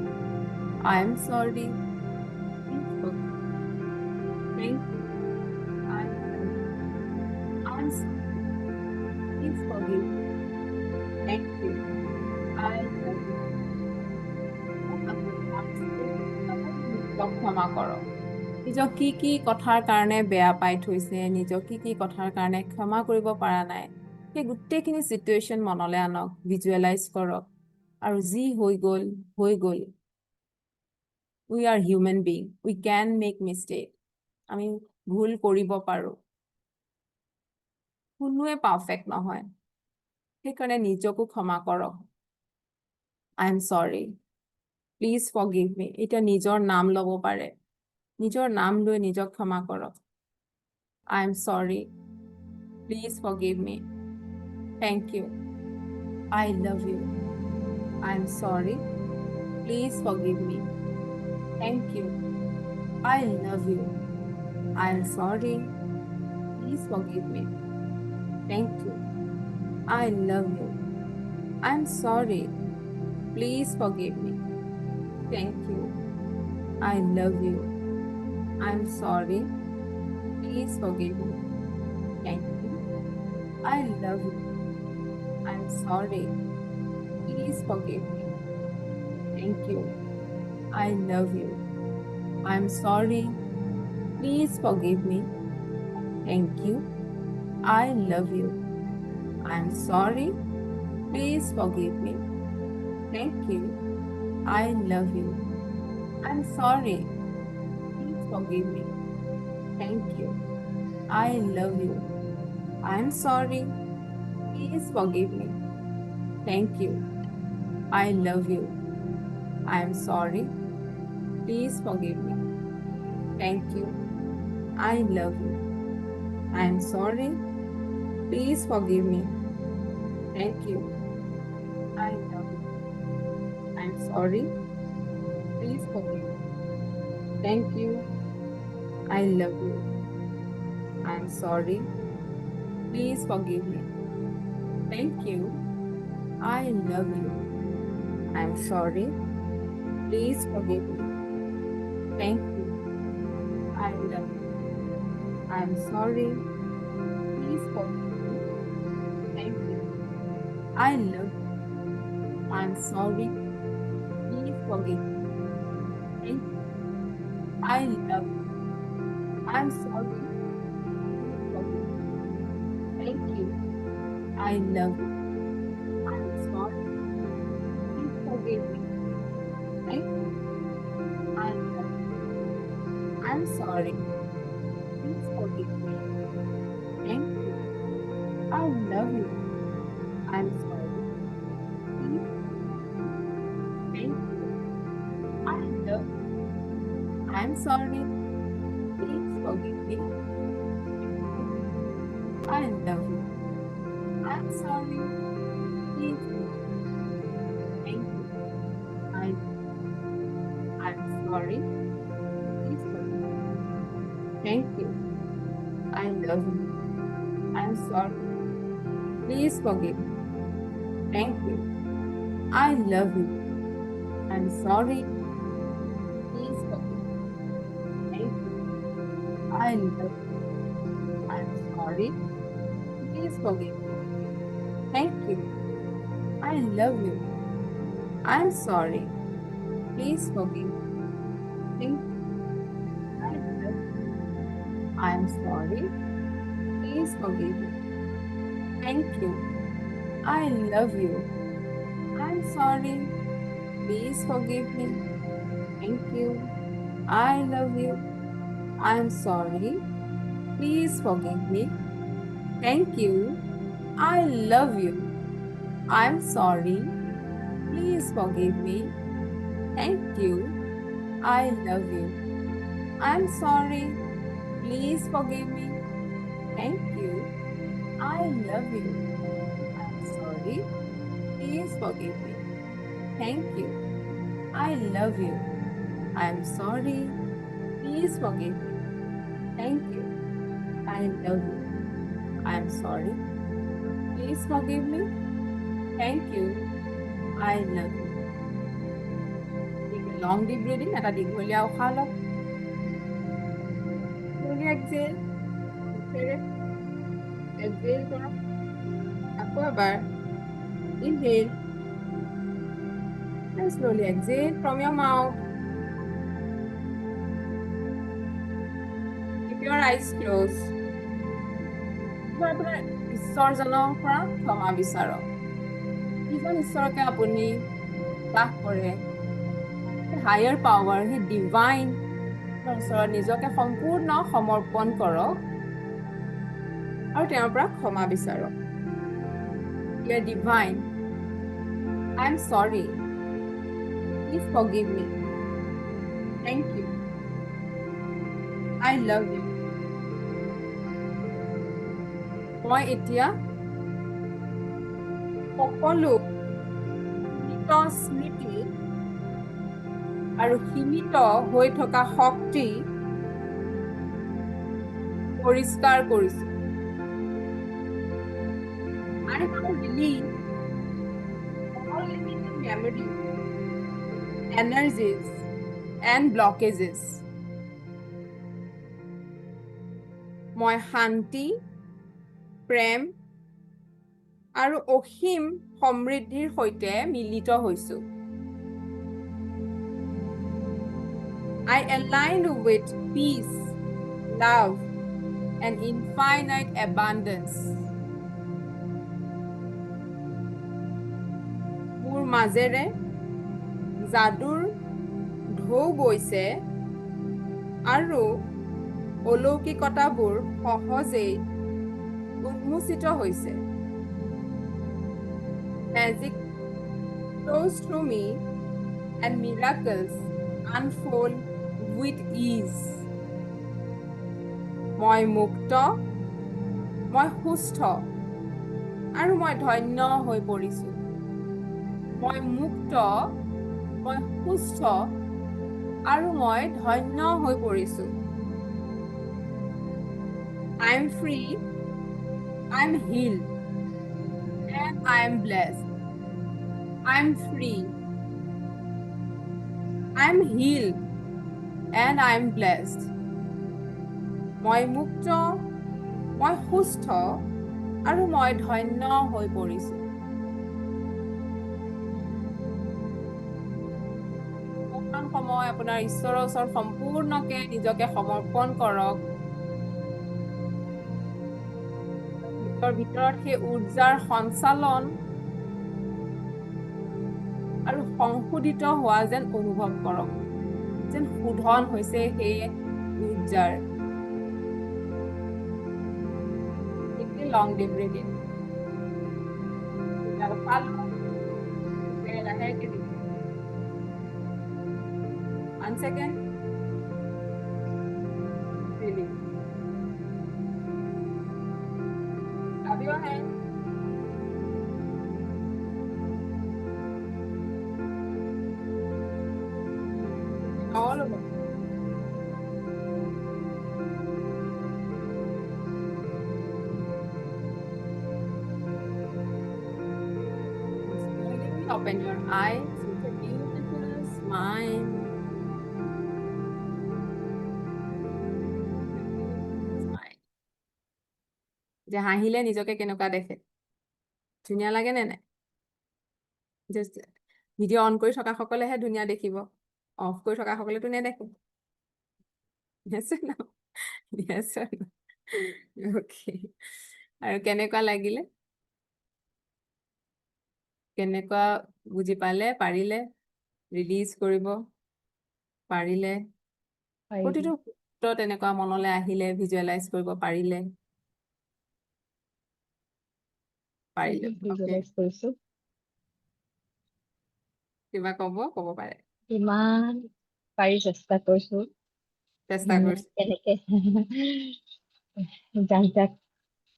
I'm sorry. Please forgive me. Thank you. I love you. I'm sorry. Please forgive me. Thank you. I love you. নিজক ক্ষমা কৰক। নিজক কি কি কথাৰ কাৰণে বেয়া পাই থৈছে, নিজক কি কি কথাৰ কাৰণে ক্ষমা কৰিব পৰা নাই, সেই গোটেইখিনি চিটুৱেশ্যন মনলৈ আনক, ভিজুৱেলাইজ কৰক, আৰু যি হৈ গ'ল হৈ গ'ল। We are human being, we can make mistake. আমি ভুল কৰিব পাৰোঁ, কোনোৱে পাৰফেক্ট নহয়। সেইকাৰণে নিজকো ক্ষমা কৰক। I am sorry, please forgive মি। এতিয়া নিজৰ নাম ল'ব পাৰে, নিজৰ নাম লৈ নিজক ক্ষমা কৰক। I am sorry, please forgive me. Thank you. I love you. I am sorry, please forgive me. Thank you. I love you. I am sorry, please forgive me. Thank you. I love you. I am sorry, please forgive me. Thank you. I love you. I'm sorry. Please forgive me. Thank you. I love you. I'm sorry. Please forgive me. Thank you. I love you. I'm sorry. Please forgive me. Thank you. I love you. I'm sorry. Please forgive me. Thank you. I love you. I'm sorry. Please forgive me. Thank you. I love you. I'm sorry. Please forgive me. Thank you. I love you. I'm sorry. Please forgive me. Thank you. I love you. I'm sorry. Please forgive me. Thank you. I love you. I'm sorry. Please forgive me. Thank you. I love you. I'm sorry. Please forgive me. Thank you. I love you. I'm sorry. Please forgive me. Thank you. I love you. I'm sorry. Please forgive me. Thank you. I love you. I'm sorry. Please forgive me. Thank you. I love you. I'm sorry. Please forgive me. Thank you. I love you. I'm sorry. Please forgive me. Thank you. I love you. I'm sorry. Please forgive me. Thank you. I love you. I'm sorry. Please thank you. I love you. I'm sorry. Please forgive me. I love you. I'm sorry. Please thank you. I'm sorry. Please forgive me. Thank you. I love you. I'm sorry. Please forgive me. Thank you. I love you. I'm sorry. Please forgive me. Thank you. I love you. I'm sorry. Please forgive me. Thank you. I love you. I'm sorry. Please forgive me. Thank you. I love you. I'm I'm sorry. Please forgive me. Thank you. I love you. I'm sorry. Please forgive me. Thank you. I love you. I'm sorry. Please forgive me. Thank you. I love you. I'm sorry. Please forgive me. Thank you. I love you. I'm sorry. Please forgive me. Thank you. I love you. I'm sorry. Please forgive me. Thank you. I love you. I'm sorry. Please forgive me. Thank you. I love you. I'm sorry. Please forgive me. Thank you. I love you. Take a long deep breathing. এটা দীঘলীয়া উশাহ লওক। Slowly exhale. মুখেৰে exhale কৰক। আকৌ এবাৰ inhale and slowly exhale from your mouth. Keep your eyes closed. এবাৰ আপোনাৰ ঈশ্বৰজনৰ পৰা ক্ষমা বিচাৰক। যিজন ঈশ্বৰকে আপুনি বাস কৰে, হায়াৰ পাৱাৰ, সেই ডিভাইন ওচৰত নিজকে সম্পূৰ্ণ সমৰ্পণ কৰক আৰু তেওঁৰ পৰা ক্ষমা বিচাৰক। Dear divine, I am sorry. Please forgive me. Thank you. I love you. মই এতিয়া সকলো সীমিত স্মৃতি আৰু সীমিত হৈ থকা শক্তি পৰিষ্কাৰ কৰিছো। I now release all limiting memories, energies, and blockages. মই শান্তি, প্ৰেম আৰু অসীম সমৃদ্ধিৰ সৈতে মিলিত হৈছো। I align with peace, love, and infinite abundance. মোৰ মাজেৰে যাদুৰ ঢৌ বৈছে আৰু অলৌকিকতাবোৰ সহজেই উন্মোচিত হৈছে। Magic flows through me and miracles unfold with ease. মই মুক্ত, মই সুস্থ আৰু মই ধন্য হৈ পৰিছো। মই মুক্ত, মই সুস্থ আৰু মই ধন্য হৈ পৰিছো। I'm free, I'm healed, and I'm blessed. I'm free, I'm healed, and I'm blessed. মই মুক্ত, মই সুস্থ আৰু মই ধন্য হৈ পৰিছো। অকণমান সময় আপোনাৰ ঈশ্বৰৰ ওচৰত সম্পূৰ্ণকে নিজকে সমৰ্পণ কৰক। ভিতৰত সেই উৰ্জাৰ সঞ্চালন আৰু সংশোধিত হোৱা যেন অনুভৱ কৰক, যেন শোধন হৈছে সেই উৰ্জাৰ। লং ডিপ ব্ৰেথিং। লাহেকে দিব। One second. Release. Grab your hand. All over. Open your eyes with a beautiful smile. যে হাঁহিলে নিজকে কেনেকুৱা দেখে, ধুনীয়া লাগে নে নাই? জাষ্ট ভিডিঅ' অন কৰি থকা সকলেহে ধুনীয়া দেখিব, অফ কৰি থকা সকলেতো নেদেখে। Yes or no? Yes or no? Okay. আৰু কেনেকুৱা লাগিলে? কেনেকুৱা বুজি পালে? পাৰিলে? ৰিলিজ কৰিব পাৰিলে? প্ৰতিটো সূত্ৰ তেনেকুৱা মনলৈ আহিলে, ভিজুৱেলাইজ কৰিব পাৰিলে? পাৰিলে। অ'কে। ভিজুৱেলাইজ কৰিছো। কিবা ক'ব পাৰে। ইমান পাৰি চেষ্টা কৰিছো। চেষ্টা কৰিছো। কেনেকে যাক যাক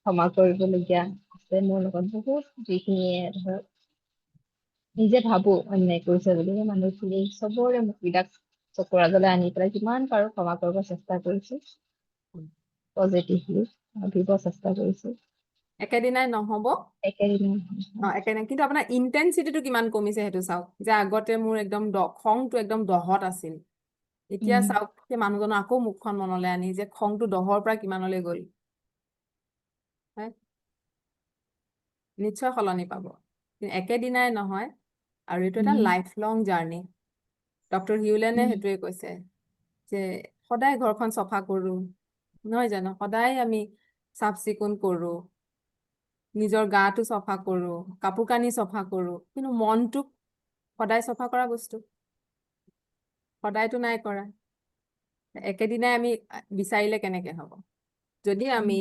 ক্ষমা কৰিবলগীয়া আছে মোৰ লগত বহুত, যিখিনিয়ে ধৰক নিজে ভাবো অন্যায় কৰিছে বুলি, সেই মানুহখিনি চবৰে মুখবিলাক চকুৰ আগলৈ আনি পেলাই যিমান পাৰো ক্ষমা কৰিব চেষ্টা কৰিছো। পজিটিভলি ভাবিব চেষ্টা কৰিছো। একেদিনাই নহ'ব। একেদিনাই, কিন্তু আপোনাৰ ইন্টেনচিটিটো কিমান কমিছে সেইটো চাওক। যে আগতে মোৰ একদম খংটো একদম দহত আছিল, এতিয়া চাওক সেই মানুহজনৰ আকৌ মুখখন মনলৈ আনি যে খংটো 10ৰ পৰা কিমানলৈ গ'ল। হয়? নিশ্চয় সলনি পাব, কিন্তু একেদিনাই নহয়। আৰু এইটো এটা লাইফ লং জাৰ্ণি। ডক্টৰ হিউলেনে সেইটোৱে কৈছে যে সদায় ঘৰখন চফা কৰো, নহয় জানো? সদায় আমি চাফ চিকুণ কৰো, নিজৰ গাটো চফা কৰো, কাপোৰ কানি চফা কৰো, কিন্তু মনটোক সদায় চফা কৰা বস্তু সদায়তো নাই কৰা। একেদিনাই আমি বিচাৰিলে কেনেকে হ'ব? যদি আমি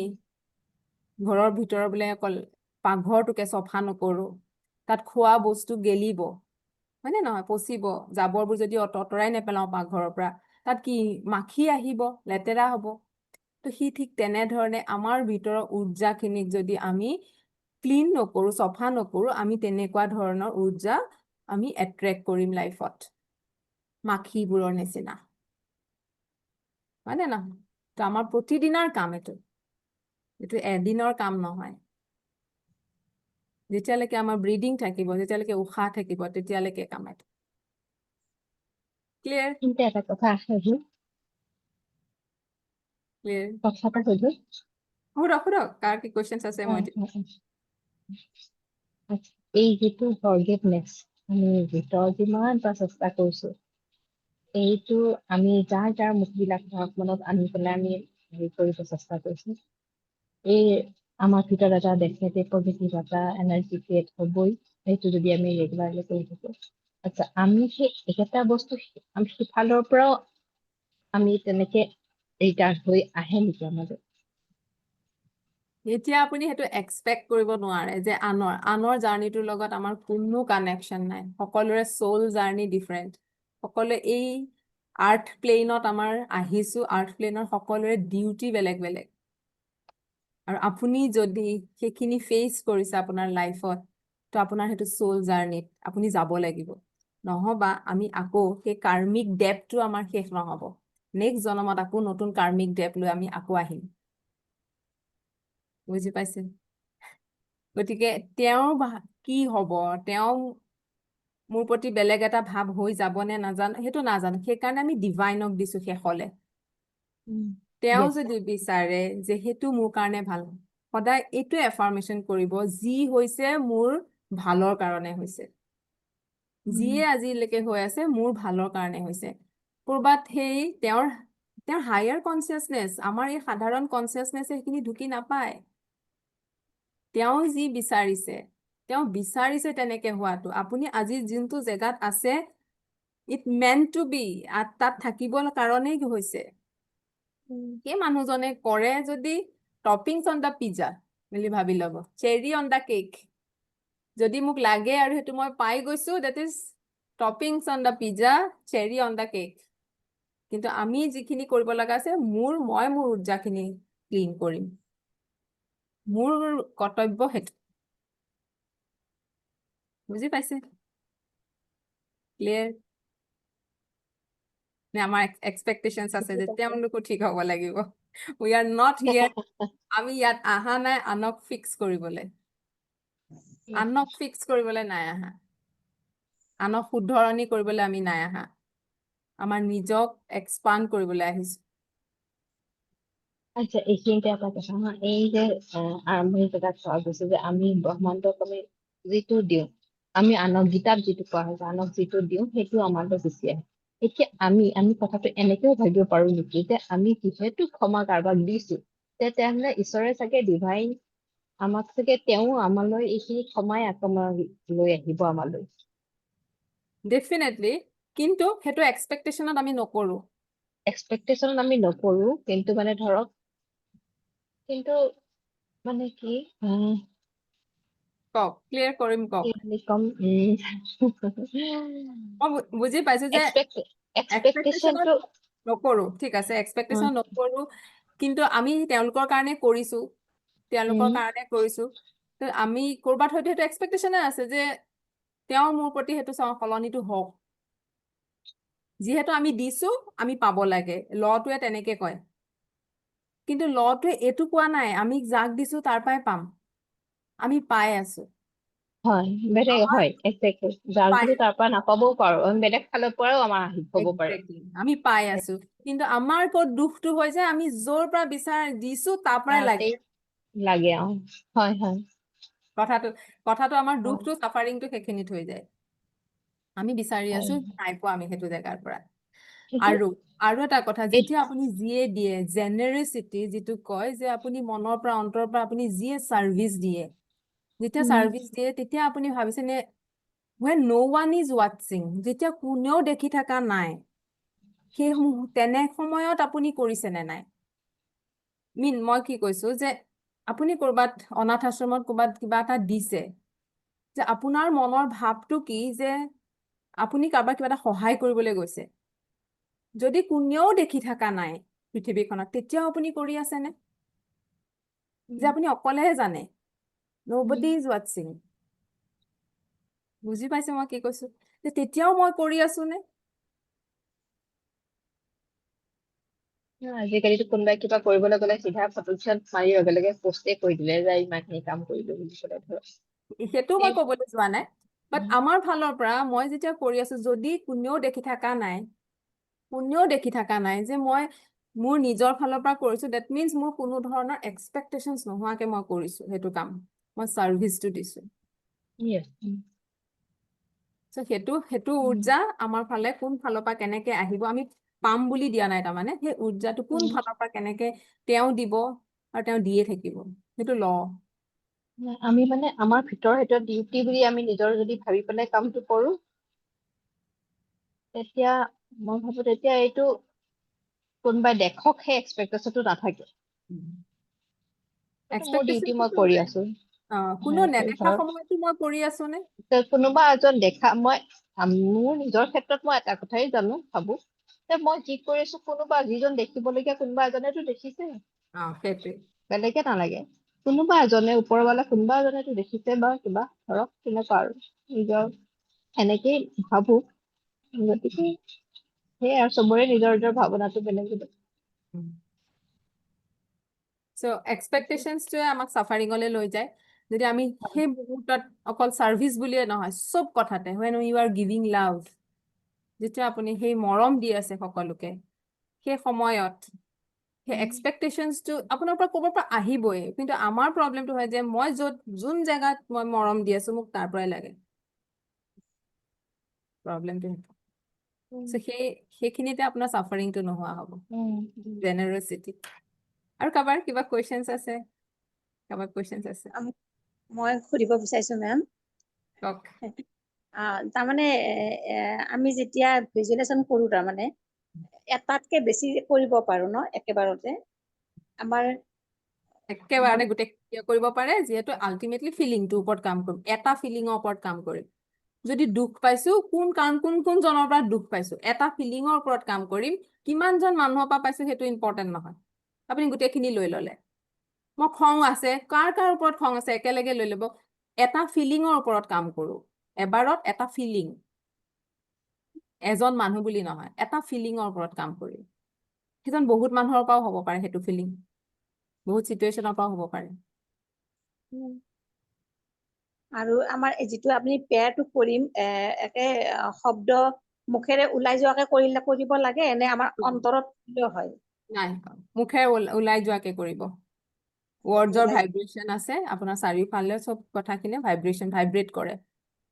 ঘৰৰ ভিতৰৰ বোলে অকল পাকঘৰটোকে চফা নকৰো, তাত খোৱা বস্তু গেলিব, হয়নে নহয়? পচিব, জাবৰবোৰ যদি অঁতৰাই নেপেলাও পাকঘৰৰ পৰা, তাত কি মাখি আহিব, লেতেৰা হ'ব। তো সি ঠিক তেনেধৰণে আমাৰ ভিতৰৰ উৰ্জাখিনিক যদি আমি ক্লিন নকৰো, চফা নকৰো, আমি তেনেকুৱা ধৰণৰ উৰ্জা আমি এট্ৰেক্ট কৰিম লাইফত, মাখিবোৰৰ নিচিনা, হয়নে নহয়? তো আমাৰ প্ৰতিদিনৰ কাম এইটো এদিনৰ কাম নহয়। যেতিয়ালৈকে আমাৰ ব্ৰিডিং থাকিব, যেতিয়ালৈকে উশাহ থাকিব, তেতিয়ালৈকে কাম এইটো। ক্লিয়াৰ? কিন্তু এটা কথা সুধো, ক্লিয়াৰ? কথা এটা সুধো। সুধক কাৰ কি কুৱেশ্যনছ আছে মই আচ্ছা, এই যিটো ফৰগিভনেছ, আমি ভিতৰত যিমান চেষ্টা কৰিছো, এইটো আমি যাৰ যাৰ মুখবিলাক মনত আনি পেলাই আমি হেৰি কৰিব চেষ্টা কৰিছো, এই আমাৰ ভিতৰত এটা ডেফিনেটলি পজিটিভ এটা এনাৰ্জি ক্ৰিয়েট হ'বই, সেইটো যদি আমি ৰেগুলাৰলি কৰি থাকো। আচ্ছা, আমি সেই একেটা বস্তু আমি সিফালৰ পৰাও আমি তেনেকে ৰিটাৰ্ণ হৈ আহে নেকি আমালৈ? এতিয়া আপুনি সেইটো এক্সপেক্ট কৰিব নোৱাৰে যে আনৰ জাৰ্ণিটোৰ লগত আমাৰ কোনো কানেকশ্যন নাই। সকলোৰে চ'ল জাৰ্ণি ডিফাৰেণ্ট। সকলোৱে এই আৰ্থ প্লেনত আমাৰ আহিছো, আৰ্থ প্লেনৰ সকলোৰে ডিউটি বেলেগ বেলেগ। আৰু আপুনি যদি সেইখিনি ফেচ কৰিছে আপোনাৰ লাইফত, তো আপোনাৰ সেইটো চ'ল জাৰ্ণিত আপুনি যাব লাগিব। নহবা আমি আকৌ সেই কাৰ্মিক ডেপটো আমাৰ শেষ নহ'ব। নেক্সট জনমত আকৌ নতুন কাৰ্মিক ডেপ লৈ আমি আকৌ আহিম। বুজি পাইছে? গতিকে তেওঁৰ কি হ'ব, তেওঁ মোৰ প্ৰতি বেলেগ এটা ভাৱ হৈ যাব নে নাজানো, সেইটো নাজানো। সেইকাৰণে আমি ডিভাইনক দিছো শেষলে। তেওঁ Yes. যদি বিচাৰে যে সেইটো মোৰ কাৰণে ভাল, সদায় এইটোৱে এফাৰ্মেশ্যন কৰিব, যি হৈছে মোৰ ভালৰ কাৰণে হৈছে। যিয়ে আজিলৈকে হৈ আছে মোৰ ভালৰ কাৰণে হৈছে। ক'ৰবাত সেই তেওঁৰ হায়াৰ কনচিয়াছনেছ, আমাৰ এই সাধাৰণ কনচিয়াছনেছে সেইখিনি ঢুকি নাপায়। তেওঁ যি বিচাৰিছে তেনেকে হোৱাটো। আপুনি আজি যোনটো জেগাত আছে, ইট মেণ্ট টু বি, তাত থাকিবৰ কাৰণেই হৈছে। সেই মানুহজনে কৰে যদি টপিংছ অন দ্য পিজ্জা বুলি ভাবি ল'ব, চেৰি অন দ্য কেক। যদি মোক লাগে আৰু সেইটো মই পাই গৈছো, that is toppings on the pizza, cherry on the cake. কিন্তু আমি যিখিনি কৰিব লগা আছে, মই মোৰ উৰ্জাখিনি ক্লিন কৰিম। মোৰ কৰ্তব্য সেইটো। বুজি পাইছে? ক্লিয়াৰ? নে আমাৰ এক্সপেক্টেশনছ আছে যে তেওঁলোকো ঠিক হ'ব লাগিব? উই আৰ নট হিয়াৰ। আমি ইয়াত আহা নাই আনক ফিক্স কৰিবলৈ। আনক ফিক্স কৰিবলৈ নাই আহা। আনক শুদ্ধৰণি কৰিবলৈ আমি নাই আহা। আমাৰ নিজক এক্সপাণ্ড কৰিবলৈ আহিছো। আচ্ছা, এইখিনিতে এটা কথা হা, এই যে আৰম্ভণি জেগাত চোৱা গৈছে যে আমি ব্ৰহ্মাণ্ডক আমি যিটো দিওঁ, আমি আনক গীতাত যিটো কোৱা হৈছে, আনক যিটো দিওঁ সেইটো আমালৈ গুচি আহে। এতিয়া আমি কথাটো এনেকেও ভাবিব পাৰো নেকি যে আমি যিহেতু ক্ষমা কাৰোবাক দিছো, তেতিয়াহ'লে ঈশ্বৰে চাগে ডিভাইন আমাক চাগে তেওঁ আমালৈ এইখিনি ক্ষমাই আকৌ লৈ আহিব আমালৈ। ডেফিনেটলি, কিন্তু সেইটো এক্সপেক্টেশ্যনত আমি নকৰো। এক্সপেক্টেশ্যনত আমি নকৰো, কিন্তু মানে ধৰক কিন্তু মানে কি কওক, ক্লিয়াৰ কৰিম কওক। কি বুলি ক'ম মই বুজি পাইছো যে এক্সপেক্টেশ্যনটো এক্সপেক্টেশ্যনত নকৰো, ঠিক আছে, এক্সপেক্টেশ্যন নকৰো, কিন্তু আমি তেওঁলোকৰ কাৰণে কৰিছো, তেওঁলোকৰ কাৰণে কৰিছো। তো আমি কৰবাত হয়তো সেইটো এক্সপেক্টেশ্যনে আছে যে তেওঁৰ মোৰ প্ৰতি সেইটো সলনিটো হওক। যিহেতু আমি দিছো, আমি পাব লাগে, লটোৱে তেনেকে কয়। কিন্তু লটোৱে এইটো কোৱা নাই আমি যাক দিছো তাৰ পৰাই পাম, আমি পাই আছো। হয়, বেলেগ আমাৰ হয়, এক্সেক্টলি। যাৰ পাই যদি তাৰ পৰা নাপাবও পাৰো, আমি বেলেগ ফালৰ পৰাও আমাৰ হ'ব পাৰে। Exactly. আমি পাই আছো, কিন্তু আমাৰ ক'ত দুখটো হয় যে আমি য'ৰ পৰা বিচাৰ দিছো তাৰ পৰাই লাগে। তাতেই লাগে হয় হয় কথাটো আমাৰ হয়। দুখটো চাফাৰিংটো সেইখিনিত হৈ যায়। আমি বিচাৰি আছো, নাই পোৱা আমি সেইটো জেগাৰ পৰা। কিন্তু আৰু আৰু এটা কথা, এই যেতিয়া আপুনি যিয়ে দিয়ে, জেনেৰেচিটি যিটো কয় যে আপুনি মনৰ পৰা অন্তৰৰ পৰা আপুনি যিয়ে চাৰ্ভিচ দিয়ে, যেতিয়া চাৰ্ভিচ দিয়ে তেতিয়া আপুনি ভাবিছেনে when no one is watching, যেতিয়া কোনেও দেখি থকা নাই, সেই তেনে সময়ত আপুনি কৰিছেনে নাই? মই কি কৈছো যে আপুনি কৰবাত অনাথ আশ্ৰমত কৰবাত কিবা এটা দিছে, যে আপোনাৰ মনৰ ভাৱটো কি যে আপুনি কাৰোবাক কিবা এটা সহায় কৰিবলৈ গৈছে, যদি কোনেও দেখি থকা নাই পৃথিৱীখনত, তেতিয়াও আপুনি কৰি আছেনে? যে আপুনি অকলেহে জানে, nobody is watching। বুজি পাইছে মই কি কৈছো? যে তেতিয়াও মই কৰি আছো নে? আজিকালিতো কোনোবাই কিবা কৰিবলৈ গ'লে চিধা ফটোখন মাৰি লগে লগে পষ্টে কৰি দিলে যে ইমানখিনি কাম কৰিলো বুলি ক'লে ধৰক। সেইটো মই কবলৈ যোৱা নাই, বাট আমাৰ ফালৰ পৰা মই যেতিয়া কৰি আছো, যদি কোনেও দেখি থকা নাই, যে মই মোৰ নিজৰ ফালৰ পৰা কৰিছো, ডেট মিনছ মোৰ কোনো ধৰণৰ এক্সপেক্টেশনছ নোহোৱাকে মই কৰিছো সেইটো কাম, মই চাৰ্ভিচটো দিছো। Yes. So সেইটো উৰ্জা আমাৰ ফালে কোন ফালৰ পৰা কেনেকে আহিব, আমি পাম বুলি দিয়া নাই, তাৰমানে সেই উৰ্জাটো কোন ফালৰ পৰা কেনেকে তেওঁ দিব আৰু তেওঁ দিয়ে থাকিব, সেইটো ল। আমি মানে আমাৰ ভিতৰৰ সেইটো ডিউটি বুলি আমি নিজৰ যদি ভাবি পেলাই কামটো কৰো, তেতিয়া মই ভাবো তেতিয়া এইটো কোনোবাই দেখক সেই এক্সপেক্টেশ্যনটো নাথাকে। সেইটো মোৰ ডিউটি মই কৰি আছো। কোনো নেদেখা সময়তো মই কৰি আছো নে? কোনোবা এজন মই মোৰ নিজৰ ক্ষেত্ৰত মই এটা কথাই জানো, ভাবো যে মই যি কৰি আছো, কোনোবা যিজন দেখিবলগীয়া কোনোবা এজনেতো দেখিছে, সেইটোৱে বেলেগে নালাগে, কোনোবা এজনে ওপৰৱালা কোনোবা এজনেতো দেখিছে, বা কিবা ধৰক তেনেকুৱা আৰু নিজৰ এনেকেই ভাবো। গতিকে সেয়াই আৰু চবৰে নিজৰ নিজৰ ভাৱনাটো বেলেগ বেলেগ। So এক্সপেক্টেশনছটোৱে আমাক চাফাৰিঙলৈ লৈ যায়। যদি আমি সেই মুহূৰ্তত অকল চাৰ্ভিচ বুলিয়ে নহয়, চব কথাতে when you are giving love, যেতিয়া আপুনি সেই মৰম দি আছে সকলোকে, সেই সময়ত সেই এক্সপেক্টেশনছটো আপোনাৰ পৰা ক'ৰবাৰ পৰা আহিবই, কিন্তু আমাৰ প্ৰব্লেমটো হয় যে মই যোন জেগাত মই মৰম দি আছো, মোক তাৰ পৰাই লাগে। প্ৰব্লেমটো সেইখিনিতে আপোনাৰ চাফাৰিংটো নোহোৱা হ'ব, জেনাৰচিটি। আৰু কাৰোবাৰ কিবা কুৱেশ্যনছ আছে? কাৰোবাৰ কুৱেশ্যনছ আছে? মই সুধিব বিচাৰিছো মেম, কওক। তাৰমানে আমি যেতিয়া ভিজুৱেলেশ্যন কৰো, তাৰমানে এটাতকে বেছি কৰিব পাৰো ন একেবাৰতে? আমাৰ একেবাৰে গোটেই কৰিব পাৰে, যিহেতু আল্টিমেটলি ফিলিংটোৰ ওপৰত কাম কৰিম, এটা ফিলিঙৰ ওপৰত কাম কৰিম। যদি দুখ পাইছো, কোন জনৰ পৰা দুখ পাইছো, এটা ফিলিঙৰ ওপৰত কাম কৰিম। কিমানজন মানুহৰ পৰা পাইছো সেইটো ইম্পৰ্টেণ্ট নহয়, আপুনি গোটেইখিনি লৈ ললে। মই খং আছে, কাৰ ওপৰত খং আছে একেলগে লৈ ল'ব, এটা ফিলিঙৰ ওপৰত কাম কৰো, এবাৰত এটা ফিলিং, এজন মানুহ বুলি নহয়, এটা ফিলিঙৰ ওপৰত কাম কৰিম। সেইজন বহুত মানুহৰ পৰাও হ'ব পাৰে, সেইটো ফিলিং বহুত চিটুৱেশ্যনৰ পৰা হ'ব পাৰে। আৰু আমাৰ যিটো আপুনি পেয়াৰটো কৰিম, একে শব্দ মুখেৰে ওলাই যোৱাকে কৰিব লাগে, নে আমাৰ অন্তৰত হয়? নাই, মুখেৰে ওলাই যোৱাকে কৰিব। ৱৰ্ডছৰ ভাইব্ৰেশ্যন আছে, আপোনাৰ চাৰিওফালে চব কথাখিনি ভাইব্ৰেট কৰে,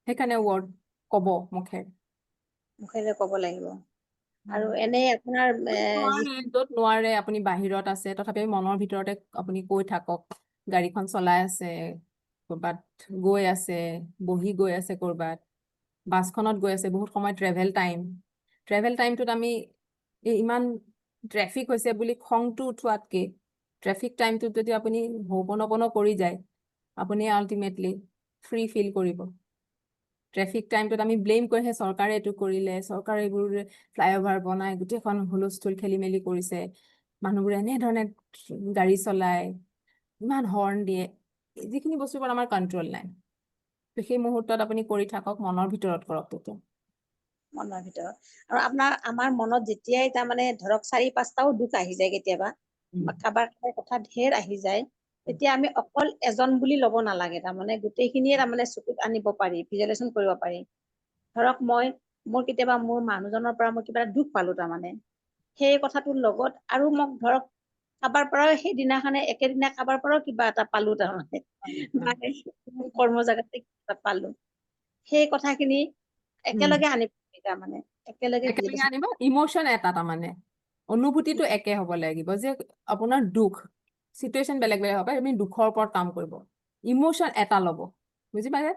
সেইকাৰণে ৱৰ্ড ক'ব মুখেৰে ক'ব লাগিব। আৰু এনে আপোনাৰ য'ত নোৱাৰে আপুনি বাহিৰত আছে তথাপি মনৰ ভিতৰতে আপুনি কৈ থাকক গাড়ীখন চলাই আছে কৰবাত গৈ আছে বহি গৈ আছে কৰবাত বাছখনত গৈ আছে বহুত সময় ট্ৰেভেল টাইমটোত আমি ইমান ট্ৰেফিক হৈছে বুলি খংটো উঠোৱাতকে ট্ৰেফিক টাইমটোত যদি আপুনি হোপনপন কৰি যায় আপুনি আল্টিমেটলি ফ্ৰী ফিল কৰিব ট্ৰেফিক টাইমটোত আমি ব্লেম কৰিহে চৰকাৰে এইটো কৰিলে চৰকাৰে এইবোৰ ফ্লাইঅভাৰ বনাই গোটেইখন হুলস্থুল খেলি মেলি কৰিছে মানুহবোৰে এনেধৰণে গাড়ী চলায় ইমান হৰ্ণ দিয়ে যিখিনি বস্তুৰ ওপৰত আমাৰ কণ্ট্ৰল নাই সেই মুহূৰ্তত আপুনি কৰি থাকক মনৰ ভিতৰত কৰক তেতিয়া মনৰ ভিতৰত আৰু আমাৰ মনত যেতিয়াই তাৰমানে ধৰক 4-5টাও দুখ আহি যায় কেতিয়াবা বা কাৰোবাৰ কথা ঢেৰ আহি যায় তেতিয়া আমি অকল এজন বুলি ল'ব নালাগে তাৰমানে গোটেইখিনিয়ে তাৰমানে চকুত আনিব পাৰি ভিজুৱেলাইজেশ্যন কৰিব পাৰি ধৰক মোৰ কেতিয়াবা মোৰ মানুহজনৰ পৰা মই কিবা এটা দুখ পালো তাৰমানে সেই কথাটোৰ লগত আৰু মোক ধৰক কাৰোবাৰ পৰাও সেইদিনাখনে একেদিনা কাৰোবাৰ পৰাও কিবা এটা পালো তাৰমানে বা কৰ্ম জেগাতে কিবা এটা পালো সেই কথাখিনি একেলগে আনিব পাৰি তাৰমানে একেলগে একেলগে আনিব ইমোচন এটা তাৰমানে অনুভূতিটো একে হ'ব লাগিব যে আপোনাৰ দুখ চিটুৱেশ্যন বেলেগ বেলেগ হ'ব পাৰে আপুনি দুখৰ ওপৰত কাম কৰিব ইমোচন এটা ল'ব বুজি পাইছে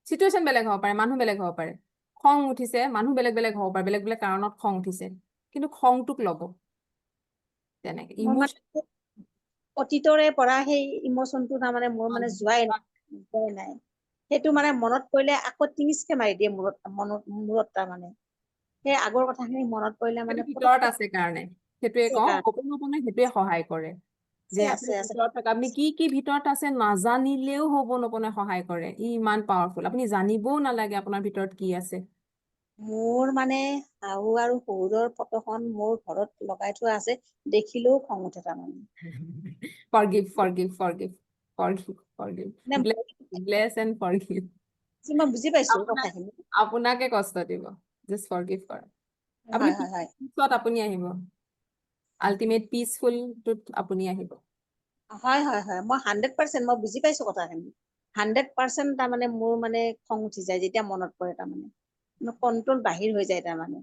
চিটুৱেশ্যন বেলেগ হ'ব পাৰে মানুহ বেলেগ হ'ব পাৰে খং উঠিছে মানুহ বেলেগ বেলেগ হ'ব পাৰে বেলেগ বেলেগ কাৰণত খং উঠিছে কিন্তু খংটোক ল'ব তেনেকে মোৰ ইমোচন মানে অতীতৰে পৰা সেই ইমোচনটো তাৰমানে মোৰ মানে যোৱাই নাই সেইটো মানে মনত পৰিলে আকৌ টিঙিচকে মাৰি দিয়ে মূৰত তাৰমানে সেই আগৰ কথাখিনি মনত পৰিলে মানে ভিতৰত আছে কাৰণে সেইটোৱে কওঁ অপোনে সেইটোৱে সহায় কৰে যে আছে আপুনি আছে ভিতৰত থকা আপুনি কি ভিতৰত আছে নাজানিলেও হোপনপনে সহায় কৰে ই ইমান পাৱাৰফুল আপুনি জানিবও নালাগে আপোনাৰ ভিতৰত কি আছে মোৰ মানে শাহু আৰু শহুৰৰ ফটোখন মোৰ ঘৰত লগাই থোৱা আছে দেখিলেও খং উঠে তাৰমানে forgive মানে bless and forgive মই বুজি পাইছো আপোনাক কথাখিনি আপোনাকে কষ্ট দিব জাষ্ট ফৰগিভ কৰা আপুনি হয় হয় হয় পিছত আপুনি আহিব আল্টিমেট পিচফুলটোত আপুনি আহিব হয় হয় হয় মই 100% মই বুজি পাইছো কথাখিনি 100% তাৰমানে মোৰ মানে খং উঠি যায় যেতিয়া মনত পৰে তাৰমানে কণ্ট্ৰল বাহিৰ হৈ যায় তাৰমানে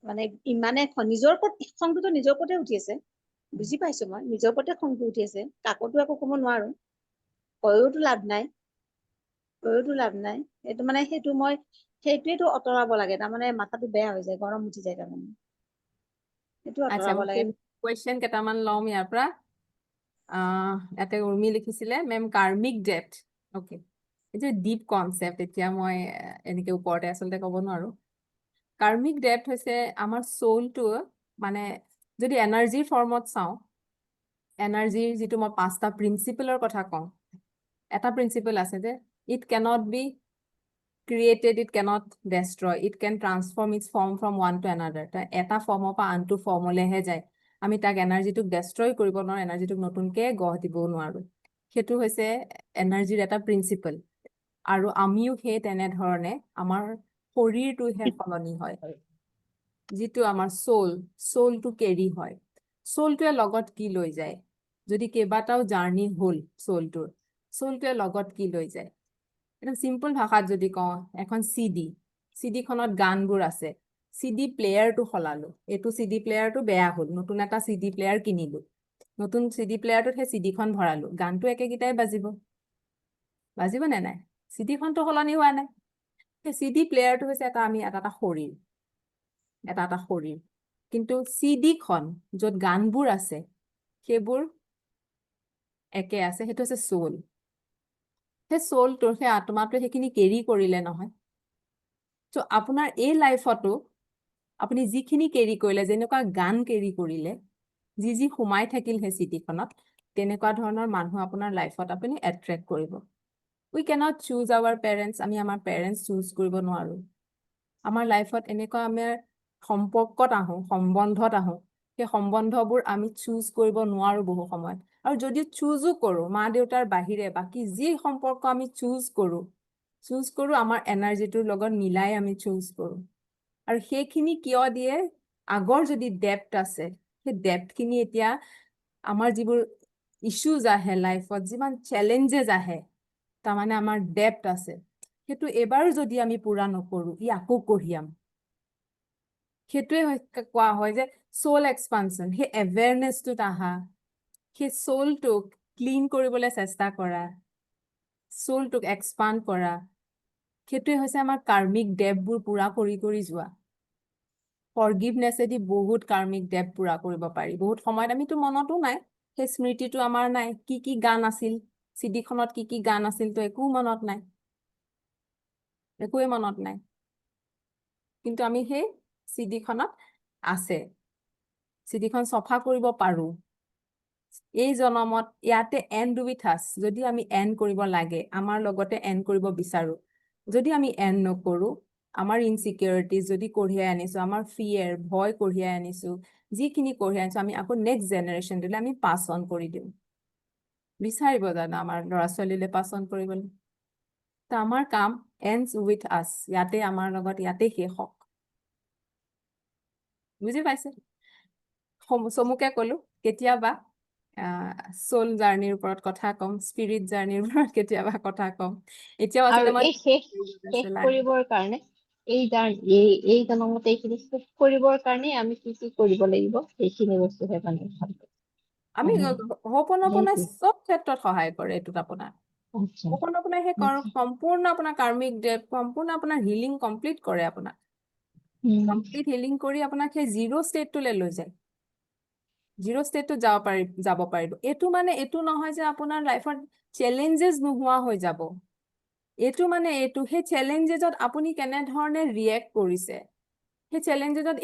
মানে ইমানে নিজৰ ওপৰত খংটোতো নিজৰ ওপৰতে উঠি আছে বুজি পাইছো মই নিজৰ ওপৰতে খংটো উঠি আছে কাকতো একো ক'ব নোৱাৰো কৈওতো লাভ নাই এইটো মানে সেইটোৱেতো আঁতৰাব লাগে তাৰমানে মাথাটো বেয়া হৈ যায় গৰম উঠি যায় তাৰমানে সেইটো আচ্ছা আঁতৰাব লাগে কুৱেশ্যন কেইটামান ল'ম ইয়াৰ পৰা ইয়াতে উৰ্মি লিখিছিলে মেম কাৰ্মিক ডেপ্থ অ'কে এইটো ডিপ কনচেপ্ট এতিয়া মই এনেকে ওপৰতে আচলতে ক'ব নোৱাৰো কাৰ্মিক ডেপ্থ হৈছে আমাৰ চৌলটো মানে যদি এনাৰ্জিৰ ফৰ্মত চাওঁ এনাৰ্জিৰ যিটো মই 5টা প্ৰিন্সিপলৰ কথা কওঁ এটা প্ৰিন্সিপল আছে যে it cannot be created it cannot destroy it can transform its form from one to another এটা ফৰ্মৰ পৰা আনটো ফৰ্মলৈহে যায় আমি তাক এনাৰ্জিটোক ডেষ্ট্ৰয় কৰিব নোৱাৰো এনাৰ্জিটোক নতুনকে গঢ় দিবও নোৱাৰো সেইটো হৈছে এনাৰ্জিৰ এটা প্ৰিন্সিপল আৰু আমিও সেই তেনেধৰণে আমাৰ শৰীৰটোহে সলনি হয় যিটো আমাৰ চৌলটো কেৰি হয় চৌলটোৱে লগত কি লৈ যায় যদি কেইবাটাও জাৰ্ণি হ'ল চৌলটোৱে লগত কি লৈ যায় একদম চিম্পল ভাষাত যদি কওঁ এখন চিডিখনত গানবোৰ আছে চিডি প্লেয়াৰটো সলালো এইটো চিডি প্লেয়াৰটো বেয়া হ'ল নতুন এটা চিডি প্লেয়াৰ কিনিলো নতুন চিডি প্লেয়াৰটোত সেই চিডিখন ভৰালো গানটো একেগিটাই বাজিব নে নাই চিডিখনটো সলনি হোৱা নাই সেই চিডি প্লেয়াৰটো হৈছে আমি এটা শৰীৰ কিন্তু চিডিখন য'ত গানবোৰ আছে সেইবোৰ একে আছে সেইটো হৈছে চৌল সেই চৌলটোৰ সেই আত্মাটোৱে সেইখিনি কেৰি কৰিলে নহয় চ' আপোনাৰ এই লাইফতো আপুনি যিখিনি কেৰি কৰিলে যেনেকুৱা গান কেৰি কৰিলে যি সোমাই থাকিল সেই চিটিখনত তেনেকুৱা ধৰণৰ মানুহ আপোনাৰ লাইফত আপুনি এট্ৰেক্ট কৰিব উই কেনট চুজ আৱাৰ পেৰেণ্টছ আমি আমাৰ পেৰেণ্টছ চুজ কৰিব নোৱাৰো আমাৰ লাইফত এনেকুৱা আমাৰ সম্পৰ্কত সম্বন্ধত আহোঁ সেই সম্বন্ধবোৰ আমি চুজ কৰিব নোৱাৰো বহু সময়ত আৰু যদি চুজো কৰো মা দেউতাৰ বাহিৰে বাকী যি সম্পৰ্ক আমি চুজ কৰো আমাৰ এনাৰ্জিটোৰ লগত মিলাই আমি চুজ কৰো আৰু সেইখিনি কিয় দিয়ে আগৰ যদি ডেপ্থ আছে সেই ডেপ্থখিনি এতিয়া আমাৰ যিবোৰ ইছ্যুজ আহে লাইফত যিমান চেলেঞ্জেছ আহে তাৰমানে আমাৰ ডেপ্থ আছে সেইটো এবাৰ যদি আমি পূৰা নকৰো ই আকৌ কঢ়িয়াম সেইটোৱে কোৱা হয় যে সোল এক্সপানশ্যন, সেই এৱেৰনেছটোত আহা, সেই সোলটোক ক্লিন কৰিবলৈ চেষ্টা কৰা, সোলটোক এক্সপাণ্ড কৰা, সেইটোৱে হৈছে আমাৰ কাৰ্মিক ডেপবোৰ পুৰা কৰি কৰি যোৱা। ফৰগিভনেছেদি বহুত কাৰ্মিক ডেপ পুৰা কৰিব পাৰি। বহুত সময়ত আমিতো মনতো নাই, সেই স্মৃতিটো আমাৰ নাই, কি কি গান আছিল, চিডিখনত কি কি গান আছিল, তো একো মনত নাই, একোৱে মনত নাই, কিন্তু আমি সেই চিডিখনত আছে, চিডিখন চফা কৰিব পাৰো। এই জনমত ইয়াতে এণ্ড উইথ আছ, যদি আমি এণ্ড কৰিব লাগে, আমাৰ লগতে এণ্ড কৰিব বিচাৰো, যদি আমি এণ্ড নকৰো, আমাৰ ইনচিকিউৰিটিজ যদি কঢ়িয়াই আনিছো, আমাৰ ফিয়েৰ ভয় কঢ়িয়াই আনিছো, যিখিনি কঢ়িয়াই আনিছো, আমি আকৌ নেক্সট জেনেৰেশ্যনটোলৈ আমি পাছ অন কৰি দিওঁ। বিচাৰিব জানো আমাৰ ল'ৰা ছোৱালীলৈ পাছ অন কৰিবলৈ? তো আমাৰ কাম এণ্ডছ উইথ আছ, ইয়াতে আমাৰ লগত ইয়াতে শেষ হওক। বুজি পাইছে? চমুকে ক'লো, কেতিয়াবা সোল জাৰ্ণিৰ ওপৰত কথা ক'ম, স্পিৰিট জাৰ্ণিৰ ওপৰত কেতিয়াবা কথা ক'ম। এতিয়াও আৰু আচলতে মই এই শেষ কৰিবৰ কাৰণে এই জনমত এইখিনি শেষ কৰিবৰ কাৰণে আমি কি কি কৰিব লাগিব, সেইখিনি বস্তুহে মানে ভালকৈ আমি হোপনপনাই সেইটোৱে। চব ক্ষেত্ৰত সহায় কৰে এইটোত আপোনাৰ। আচ্ছা হোপনপনাই সেই সম্পূৰ্ণ আপোনাৰ কাৰ্মিক ডেপ, সম্পূৰ্ণ আপোনাৰ হিলিং কমপ্লিট কৰে আপোনাক। কমপ্লিট হিলিং কৰি আপোনাক সেই জিৰ' ষ্টেটটোলৈ লৈ যায়। জিৰ' ষ্টেটটোত যাব পাৰিব। এইটো মানে এইটো নহয় যে আপোনাৰ লাইফত চেলেঞ্জেছ নোহোৱা হৈ যাব। এইটো মানে সেই চেলেঞ্জেছত আপুনি কেনেধৰণে ৰিয়েক্ট কৰিছে, সেই চেলেঞ্জেছত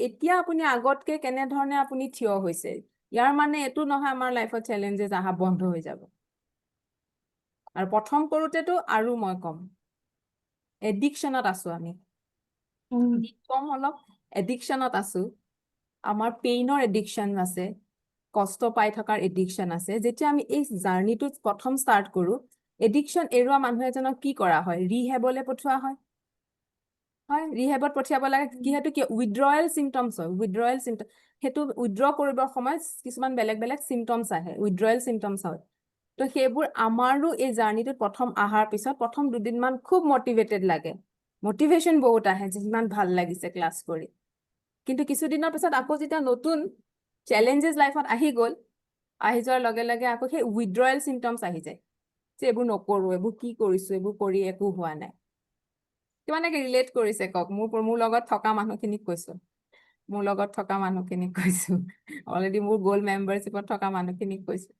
এতিয়া আপুনি আগতকে কেনেধৰণে আপুনি থিয় হৈছে, ইয়াৰ মানে এইটো নহয় আমাৰ লাইফত চেলেঞ্জেছ অহা বন্ধ হৈ যাব। আৰু প্ৰথম কৰোঁতেতো আৰু মই ক'ম, এডিকশ্যনত আছো আমি, কম অলপ এডিকশ্যনত আছো। আমাৰ পেইনৰ এডিকশ্যন আছে, কষ্ট পাই থকাৰ এডিকশ্যন আছে। যেতিয়া আমি এই জাৰ্ণিটো প্ৰথম ষ্টাৰ্ট কৰো, এডিকশ্যন এৰোৱা মানুহ এজনক কি কৰা হয়? ৰিহেবলে পঠোৱা হয়। ৰিহেবত পঠিয়াব লাগে, যিহেতু কি উইথড্ৰয়েল চিমটমছ হয়, উইথড্ৰয়েল চিমটম, সেইটো উইথড্ৰ কৰিবৰ সময়ত কিছুমান বেলেগ বেলেগ চিমটমছ আহে, উইথড্ৰয়েল চিমটমছ হয়। তো সেইবোৰ আমাৰো এই জাৰ্ণিটোত প্ৰথম অহাৰ পিছত প্ৰথম দুদিনমান খুব মটিভেটেড লাগে, মটিভেশ্যন বহুত আহে, যিমান ভাল লাগিছে ক্লাছ কৰি। কিন্তু কিছুদিনৰ পিছত আকৌ যেতিয়া নতুন চেলেঞ্জেছ লাইফত আহি গ'ল, আহি যোৱাৰ লগে লগে আকৌ সেই উইথড্ৰয়েল চিমটমছ আহি যায়, যে এইবোৰ নকৰো, এইবোৰ কি কৰিছো, এইবোৰ কৰি একো হোৱা নাই। কিমানকে ৰিলেট কৰিছে কওক? মোৰ লগত থকা মানুহখিনিক কৈছো, মোৰ লগত থকা মানুহখিনিক কৈছো, অলৰেডি মোৰ গ'ল্ড মেম্বাৰশ্বিপত থকা মানুহখিনিক কৈছো।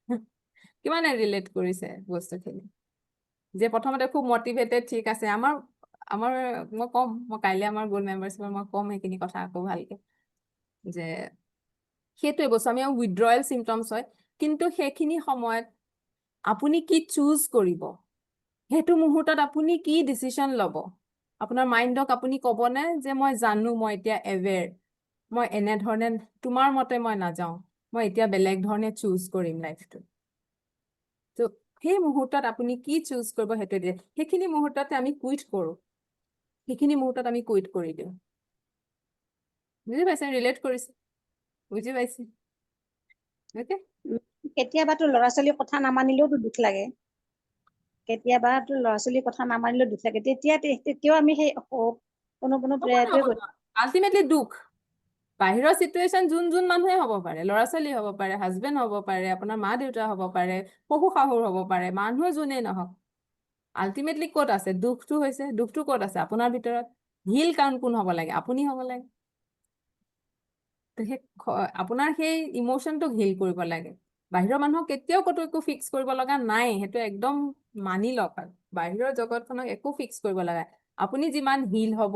কিমানে ৰিলেট কৰিছে বস্তুখিনি? যে প্ৰথমতে খুব মটিভেটেড, ঠিক আছে, আমাৰ মই ক'ম, মই কাইলৈ আমাৰ গ'ল্ড মেম্বাৰশ্বিপত মই ক'ম সেইখিনি কথা আকৌ ভালকে, যে সেইটোৱে বস্তু আমি উইথড্ৰয়েল চিমটমছ হয়। কিন্তু সেইখিনি সময়ত আপুনি কি চুজ কৰিব, সেইটো মুহূৰ্তত আপুনি কি ডিচিশ্যন ল'ব? আপোনাৰ মাইণ্ডক আপুনি ক'বনে যে মই জানো, মই এতিয়া এৱেৰ, মই এনেধৰণে তোমাৰ মতে মই নাযাওঁ, মই এতিয়া বেলেগ ধৰণে চুজ কৰিম লাইফটো। তো সেই মুহূৰ্তত আপুনি কি চুজ কৰিব সেইটো দিয়ে। সেইখিনি মুহূৰ্ততে আমি কুইট কৰোঁ, সেইখিনি মুহূৰ্তত আমি কুইট কৰি দিওঁ। বুজি পাইছে? ৰিলেট কৰিছে? বুজি পাইছে? অ'কে? কেতিয়াবাতো ল'ৰা ছোৱালীৰ কথা নামানিলেওতো দুখ লাগে, কেতিয়াবাতো ল'ৰা ছোৱালীৰ কথা নামানিলেও দুখ লাগে। তেতিয়াও আমি সেই কোনো প্ৰেয়াৰটোৱে আল্টিমেটলি দুখ বাহিৰৰ চিটুৱেশ্যন যোন মানুহে হ'ব পাৰে, ল'ৰা ছোৱালী হ'ব পাৰে, হাজবেণ্ড হ'ব পাৰে, আপোনাৰ মা দেউতা হ'ব পাৰে, শহু শাহুৰ হ'ব পাৰে, মানুহ যোনেই নহওক, আল্টিমেটলি ক'ত আছে দুখটো? দুখটো ক'ত আছে? আপোনাৰ ভিতৰত। হিল কোন হ'ব লাগে? আপুনি হ'ব লাগে। আপোনাৰ সেই ইম'চনটোক হিল কৰিব লাগে। বাহিৰৰ মানুহক কেতিয়াও ক'তো একো ফিক্স কৰিব লগা নাই, সেইটো একদম মানি লওক। আৰু বাহিৰৰ জগতখনক একো ফিক্স কৰিব লগা, আপুনি যিমান হিল হ'ব,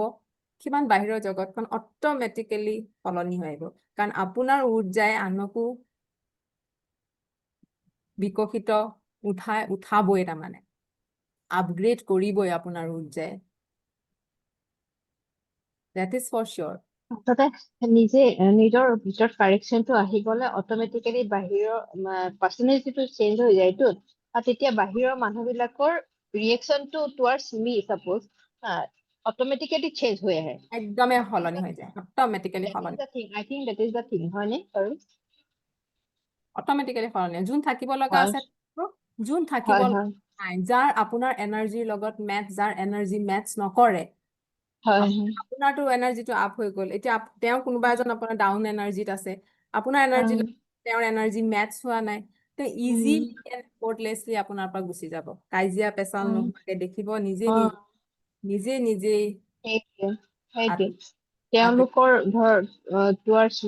সিমান বাহিৰৰ জগতখন অট'মেটিকেলি সলনি হৈ আহিব। কাৰণ আপোনাৰ উৰ্জাই আনকো বিকশিত উঠাবই, তাৰমানে আপগ্ৰেড কৰিবই আপোনাৰ উৰ্জাই। দেট ইজ ফৰ চিয়ৰ। আচলতে নিজৰ ভিতৰত কাৰেকশ্যনটো আহি গ'লে অট'মেটিকেলি বাহিৰৰ পাৰ্চনেলিটিটো চেঞ্জ হৈ যায়তো, আৰু তেতিয়া বাহিৰৰ মানুহবিলাকৰ ৰিয়েকশ্যনটো towards me shapes automatically change হৈ আহে। একদমেই সলনি হৈ যায়, অট'মেটিকেলি সলনি। I think that is the thing, হয়নে বাৰু? অট'মেটিকেলি সলনি। যোন থাকিব লগা হয় আছে, যোন থাকিব হয় হয় নাই, যাৰ আপোনাৰ এনাৰ্জিৰ লগত যাৰ এনাৰ্জি মেটচ নকৰে, হয় আপোনাৰতো এনাৰ্জিটো আপ হৈ গ'ল, এতিয়া তেওঁ কোনোবা এজন আপোনাৰ ডাউন এনাৰ্জিত আছে, আপোনাৰ এনাৰ্জি তেওঁৰ এনাৰ্জি মেটচ হোৱা নাই, তে ইজিলি এফৰ্টলেছলি আপোনাৰ পৰা গুচি যাব, কাজিয়া পেচাল নোহোৱাকে দেখিব নিজে নিজেই সেইটোৱে আঁতৰি তেওঁলোকৰ ধৰ টুৱাৰ্ডছ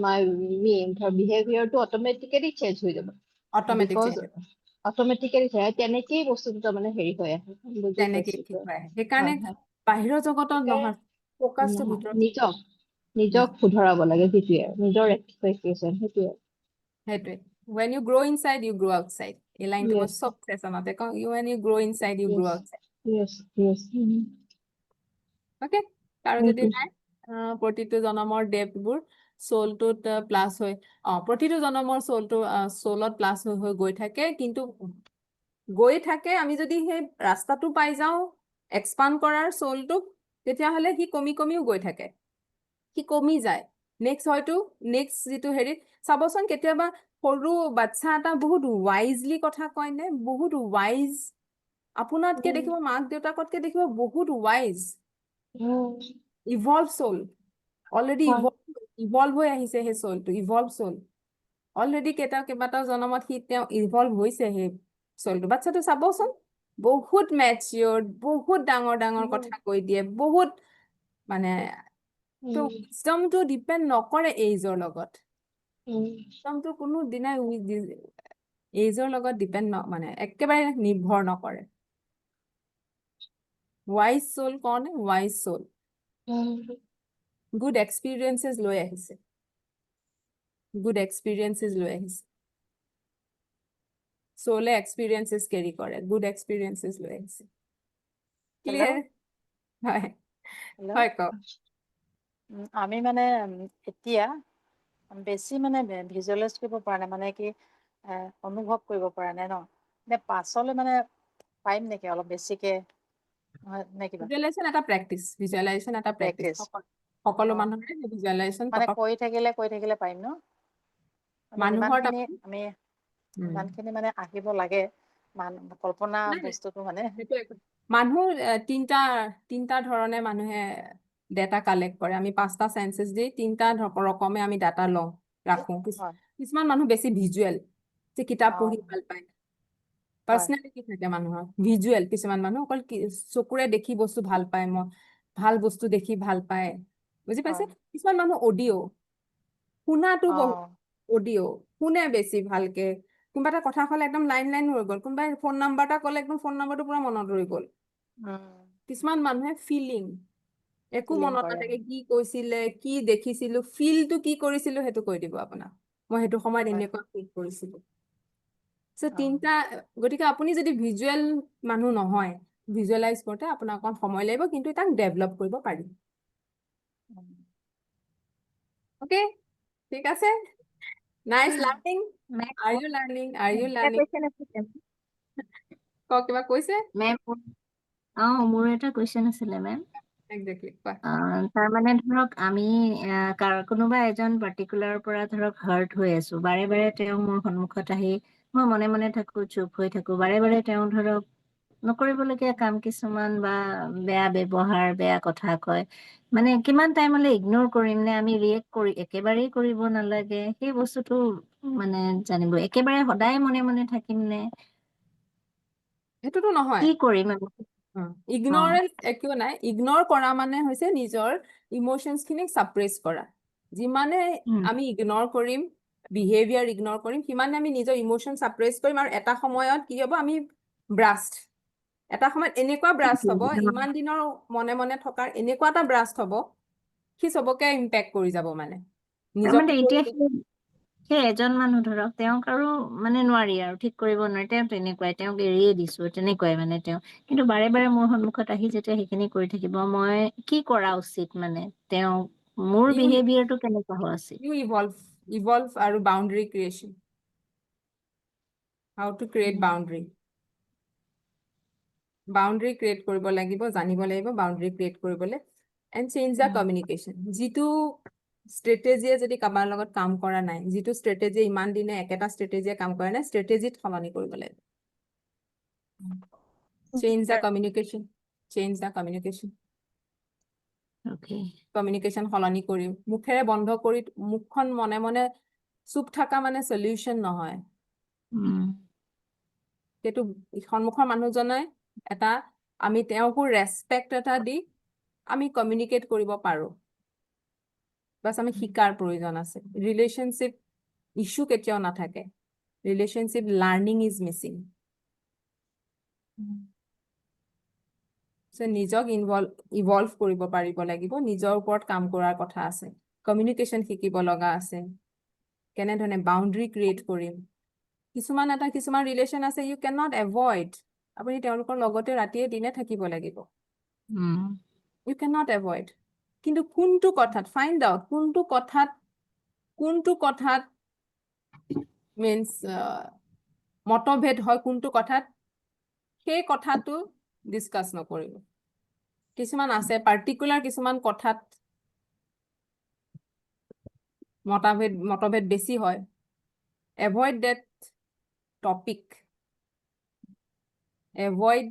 ধৰ বিহেভিয়াৰটো অট'মেটিকেলি চেঞ্জ হৈ যাব অট'মেটিক বিকজ চেঞ্জ অট'মেটিকেলি তেনেকেই বস্তুটো তাৰমানে হেৰি হৈ আহে বুজি তেনেকেই পাইছো ঠিক তই। হয়। সেইকাৰণে হয় বাহিৰৰ জগতত নহয়, ফ'কাছটো নহয় ভিতৰত নিজক শুধৰাব লাগে সেইটোৱে নিজৰ এক্সপেক্টেশ্যন সেইটোৱে সেইটোৱে when you grow inside you grow outside, এই লাইনটো মই Yes, চব চেচনতে কওঁ, when you grow inside you grow yes, outside. yes. Okay, আৰু যদি সেইটোৱে। নাই প্ৰতিটো জনমৰ ডেপবোৰ চ'লটোত প্লাছ হৈ প্ৰতিটো জনমৰ চ'লত প্লাছ হৈ গৈ থাকে, কিন্তু গৈ থাকে আমি যদি সেই ৰাস্তাটো পাই যাওঁ এক্সপাণ্ড কৰাৰ চ'লটোক, তেতিয়াহ'লে সি কমিও গৈ থাকে, সি কমি যায়। নেক্সট যিটো হেৰিত চাবচোন, কেতিয়াবা সৰু বাচ্ছা এটা বহুত ৱাইজলি কথা কয় নে, বহুত ৱাইজ, আপোনাতকে দেখিব মাক দেউতাকতকে দেখিব বহুত ৱাইজ, ইভলভ চ'ল, অলৰেডি ইভলভ হৈ আহিছে সেই চ'লটো, ইভলভ চ'ল অলৰেডি কেইবাটাও জনমত তেওঁ ইভলভ হৈছে সেই চ'লটো। বাচ্ছাটো চাবচোন বহুত মেচিয়ৰ্ড, বহুত ডাঙৰ কথা কৈ দিয়ে, বহুত মানে তো উইজডমটো ডিপেণ্ড নকৰে এইজৰ লগত, উইজডমটো কোনো দিনাই এইজৰ লগত ডিপেণ্ড মানে একেবাৰে নিৰ্ভৰ নকৰে। ৱাইজ চ'ল কওঁনে, ৱাইজ চ'ল গুড এক্সপিৰিয়েঞ্চেছ লৈ আহিছে, চ'লে এক্সপিৰিয়েঞ্চেছ কেৰি কৰে, গুড এক্সপিৰিয়েঞ্চেছ লৈ আহিছে। ক্লিয়াৰ? হয় হেল্ল' হয় কওক। আমি মানে এতিয়া বেছি মানে ভিজুৱেলাইজ কৰিব পৰা নাই, মানে কি অনুভৱ কৰিব পৰা নাই ন, নে পাছলৈ মানে পাৰিম নেকি অলপ বেছিকে নে কিবা ভিজুৱেলাইজেশ্যন এটা প্ৰেক্টিচ, প্ৰেক্টিচ? সকলো অঁ মানুহৰে ভিজুৱেলাইজেশ্যন মানে কৈ থাকিলে পাৰিম ন, মানে মানুহৰ যিমানখিনি তাৰমানে আমি যিমানখিনি মানে আহিব লাগে কল্পনা নাই বস্তুটো মানে সেইটোৱে মানুহ তিনিটা ধৰণে মানুহে ডাটা কালেক্ট কৰে। আমি 5টা চেন্সেছ দি 3টা ৰকমে আমি ডাটা লওঁ, ৰাখোঁ। হয় কিছুমান মানুহ বেছি ভিজুৱেল, যে কিতাপ অঁ পঢ়ি ভাল পায়, হয় পাৰ্চনেলিটি থাকে মানুহৰ ভিজুৱেল, কিছুমান মানুহ অকল চকুৰে দেখি বস্তু ভাল পায়, ভাল বস্তু দেখি ভাল পায়, বুজি পাইছে। হয় কিছুমান মানুহ শুনাটো বহুত, অঁ অডিঅ' শুনে বেছি ভালকে, কোনোবা এটা কথা ক'লে একদম লাইন হৈ গ'ল, কোনোবাই ফোন নাম্বাৰ এটা ক'লে একদম ফোন নাম্বাৰটো পুৰা মনত ৰৈ গ'ল। কিছুমান মানুহে ফিলিং, একো ফিলিং মনত কৰে নাথাকে, কি কৈছিলে, কি দেখিছিলো, ফিলটো কি কৰিছিলো সেইটো কৈ দিব আপোনাক, মই সেইটো সময়ত হয় এনেকুৱা ফিল কৰিছিলো। অঁ গতিকে আপুনি যদি ভিজুৱেল মানুহ নহয়, ভিজুৱেলাইজ কৰোঁতে আপোনাৰ অকণ সময় লাগিব, কিন্তু তাক ডেভেলপ কৰিব পাৰি। অ'কে, ঠিক আছে। Nice learning. Ma'am Are you learning? Are you এটা learning? কুৱেশ্যন আছিলে কওক, কিবা কৈছে? মেম। মোৰ এটা কুৱেশ্যন আছিলে মেম। Exactly, কোৱা। তাৰমানে ধৰক আমি কোনোবা এজন পাৰ্টিকুলাৰ পৰা ধৰক হাৰ্ট হৈ আছো, বাৰে বাৰে তেওঁ মোৰ সন্মুখত আহি মই মনে মনে থাকো, চুপ হৈ থাকো, বাৰে বাৰে তেওঁ ধৰক নকৰিবলগীয়া কাম কিছুমান বা বেয়া ব্যৱহাৰ, বেয়া কথা কয়, মানে কিমান টাইমলৈ ইগনোৰ কৰিম নে আমি ৰিয়েক্ট একেবাৰেই কৰিব নালাগে, সেই বস্তুটো মানে জানিব, একেবাৰে সদায় মনে মনে থাকিম নে সেইটোতো নহয়। কি কৰিম আমি? ইগনৰেঞ্চ একো নাই, ইগনৰ কৰা মানে হৈছে নিজৰ ইম'চনছ খিনিক ছাপ্ৰেছ কৰা। যিমানে আমি ইগনৰ কৰিম, বিহেভিয়াৰ ইগনৰ কৰিম, সিমানে আমি নিজৰ ইম'চন ছাপ্ৰেছ কৰিম, আৰু এটা সময়ত কি হ'ব, আমি ব্ৰাষ্ট, এটা সময়ত এনেকুৱা ব্ৰাষ্ট হ'ব, ইমান দিনৰ মনে মনে থকাৰ এনেকুৱা এটা ব্ৰাষ্ট হ'ব, সি চবকে ইম্পেক্ট কৰি যাব, মানে নিজকে তাৰমানে এতিয়া সেই এজন মানুহ ধৰক তেওঁক আৰু মানে নোৱাৰি আৰু ঠিক কৰিব নোৱাৰি, তেওঁ তেনেকুৱাই, তেওঁক এৰিয়ে দিছো তেনেকুৱাই, মানে তেওঁ কিন্তু বাৰে বাৰে মোৰ সন্মুখত আহি যেতিয়া সেইখিনি কৰি থাকিব, মই কি কৰা উচিত, মানে তেওঁ মোৰ বিহেভিয়াৰটো কেনেকুৱা হোৱা উচিত? ইভলভ আৰু boundary creation, how to create boundary create কৰিব লাগিব, জানিব লাগিব বাউণ্ডৰী ক্ৰিয়েট কৰিবলৈ, এণ্ড চেঞ্জ দ্য কমিউনিকেশ্যন। যিটো ষ্ট্ৰেটেজিয়ে যদি কাৰোবাৰ লগত কাম কৰা নাই, যিটো ষ্ট্ৰেটেজিয়ে ইমান দিনে একেটা ষ্ট্ৰেটেজিয়ে কাম কৰা নাই, ষ্ট্ৰেটেজিত সলনি কৰিব লাগিব। Change the communication, Okay. Communication সলনি কৰিম মুখেৰে বন্ধ কৰি মুখখন মনে মনে চুপ থকা মানে সলিউশন নহয় Mm. সেইটো সন্মুখৰ মানুহজনে এটা আমি তেওঁকো ৰেসপেক্ট এটা দি আমি কমিউনিকেট কৰিব পাৰো বাস আমি শিকাৰ প্ৰয়োজন আছে ৰিলেশনশিপ ইস্যু কেতিয়াও নাথাকে ৰিলেশনশিপ লাৰ্নিং ইজ মিছিং সো নিজক ইভলভ কৰিব পাৰিব লাগিব নিজৰ ওপৰত কাম কৰাৰ কথা আছে কমিউনিকেশ্যন শিকিব লগা আছে কেনেধৰণে বাউণ্ডাৰী ক্ৰিয়েট কৰিম কিছুমান ৰিলেশ্যন আছে ইউ কেন নট এভইড আপুনি তেওঁলোকৰ লগতে ৰাতিয়ে দিনে থাকিব লাগিব Mm. You can not avoid কিন্তু কোনটো কথাত ফাইণ্ড আউট কোনটো কথাত মিন্স মতভেদ হয় কোনটো কথাত সেই কথাটো ডিসকাস নকৰিব কিছুমান আছে পাৰ্টিকুলাৰ কিছুমান কথাত মতভেদ বেছি হয় avoid that topic avoid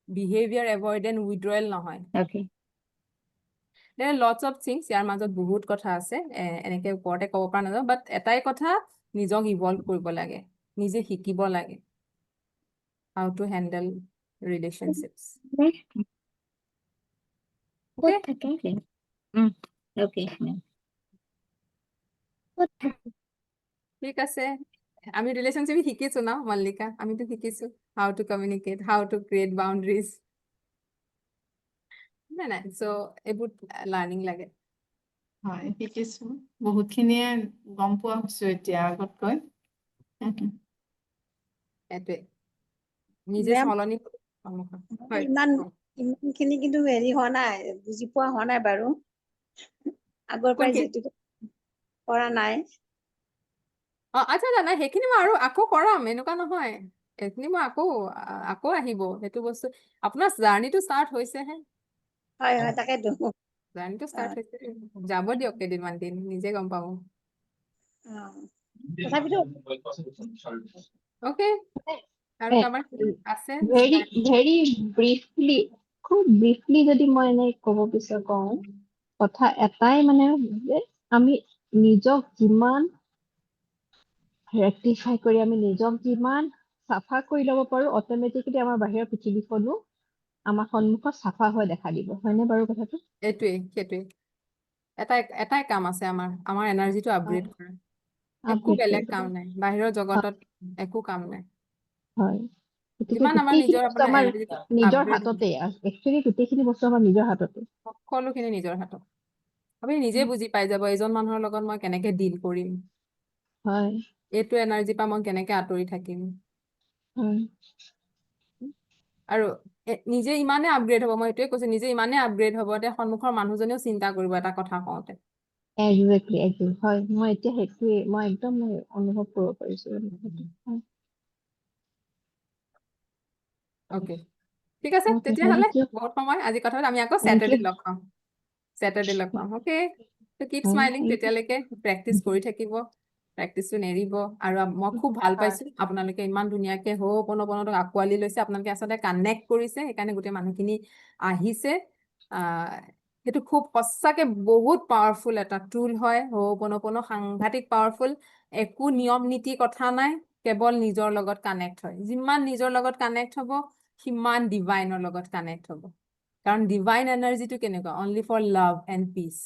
behaviour avoid and withdrawal নহয় Okay. there are lots of things ইয়াৰ মাজত বহুত কথা আছে এনেকে ওপৰতে ক'ব পৰা নাযাব বাট এটাই কথা নিজক ইভলভ কৰিব লাগে নিজে শিকিব লাগে how to handle relationships okay Okay. Mm. Okay. ma'am. ঠিক আছে আমি রিলেশনশিপ শিকিছো না মল্লিকা আমিতো শিকিছো how to communicate how to create boundaries নাই সো এইবোৰ লাৰ্নিং লাগে হয় শিকিছো বহুতখিনিয়ে গম পোৱা হৈছো এতিয়া আগতকৈ এইটোৱে নিজে মেম সলনি হয় ইমানখিনি কিন্তু হেৰি হোৱা নাই বুজি পোৱা হোৱা নাই বাৰু আগৰ পৰাই কোনখিনি যিটো কৰা নাই আচ্ছা নাই সেইখিনি মই আৰু আকৌ কৰাম এনেকুৱা নহয় এইখিনি মই আকৌ আহিব সেইটো বস্তু আপোনাৰ জাৰ্ণিটো ষ্টাৰ্ট হৈছেহে হয় হয় তাকেতো জাৰ্ণিটো ষ্টাৰ্ট হৈছে যাব দিয়ক কেইদিনমান দিন নিজে গম পাব তথাপিতো অকে আৰু কাৰোবাৰ আছে ভেৰি ব্ৰিফলি খুব ব্ৰিফলি যদি মই এনে ক'ব কওঁ কথা এটাই মানে যে আমি নিজক যিমান ৰেক্টিফাই কৰি আমি নিজক যিমান চাফা কৰি ল'ব পাৰো অট'মেটিকেলি আমাৰ বাহিৰৰ পৃথিৱীখনো আমাৰ সন্মুখত চাফা হৈ দেখা দিব হয়নে বাৰু কথাটো সেইটোৱে এটাই কাম আছে আমাৰ এনাৰ্জিটো আপগ্ৰেড কৰা একো আপগ্ৰেড বেলেগ কৰিব কাম নাই বাহিৰৰ জগতত একো কাম নাই হয় গতিকে যিমান আমাৰ গোটেইখিনি নিজৰ বস্তু আপোনাৰ আমাৰ এনাৰ্জিটো নিজৰ আপগ্ৰেড হাততে একচুৱেলি গোটেইখিনি বস্তু আমাৰ নিজৰ হাততে সকলোখিনি নিজৰ হাতত আপুনি নিজে বুজি পাই যাব এজন মানুহৰ লগত মই কেনেকে ডিল কৰিম হয় এইটো এনাৰ্জিৰ পৰা মই কেনেকে আঁতৰি থাকিম হয় আৰু নিজে ইমানে আপগ্ৰেড হ'ব মই এইটোৱে কৈছো নিজে ইমানে আপগ্ৰেড হ'ব যে সন্মুখৰ মানুহজনেও চিন্তা কৰিব এটা কথা কওঁতে একজেক্টলি হয় মই এতিয়া সেইটোৱে মই একদম অনুভৱ কৰিব পাৰিছো অকে ঠিক আছে Okay, তেতিয়াহ'লে thank you. বহুত সময় আজি কথা আমি আকৌ Thank চেটাৰডে you. লগ পাম চেটাৰডে লগ পাম অকে তো কিপ Thank স্মাইলিং you. তেতিয়ালৈকে প্ৰেক্টিচ কৰি থাকিব প্ৰেক্টিচটো নেৰিব আৰু মই খুব ভাল পাইছো আপোনালোকে ইমান ধুনীয়াকে হোপনপনক আঁকোৱালি লৈছে আপোনালোকে আচলতে কানেক্ট কৰিছে সেইকাৰণে গোটেই মানুহখিনি আহিছে সেইটো খুব সঁচাকে বহুত পাৱাৰফুল এটা টুল হয় হোপনপন সাংঘাতিক পাৱাৰফুল একো নিয়ম নীতি কথা নাই কেৱল নিজৰ লগত কানেক্ট হয় যিমান নিজৰ লগত কানেক্ট হ'ব সিমান ডিভাইনৰ লগত কানেক্ট হ'ব কাৰণ ডিভাইন এনাৰ্জিটো কেনেকুৱা only for love and peace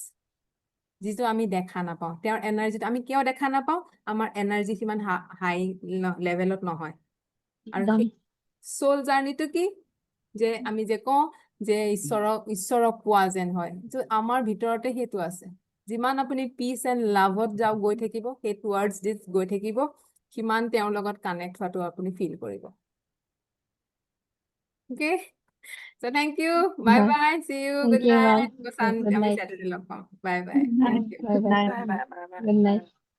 যিটো আমি দেখা নাপাওঁ তেওঁৰ এনাৰ্জিটো আমি কিয় দেখা নাপাওঁ আমাৰ এনাৰ্জি সিমান হাই লেভেলত নহয় আৰু একদম সোল জাৰ্ণিটো কি যে আমি যে কওঁ যে ঈশ্বৰক পোৱা যেন হয় আমাৰ ভিতৰতে সেইটো আছে যিমান আপুনি পিচ এণ্ড লাভত গৈ থাকিব সেই টুৱাৰ্ডছ দিছ গৈ থাকিব সিমান তেওঁৰ লগত কানেক্ট হোৱাটো আপুনি ফিল কৰিব okay So thank you. Bye Bye. bye. See you. Thank Good you, ma'am. night. Good আমি night. Saturday লগ পাম. Bye bye. Thank you. Bye bye. Bye bye. Good night.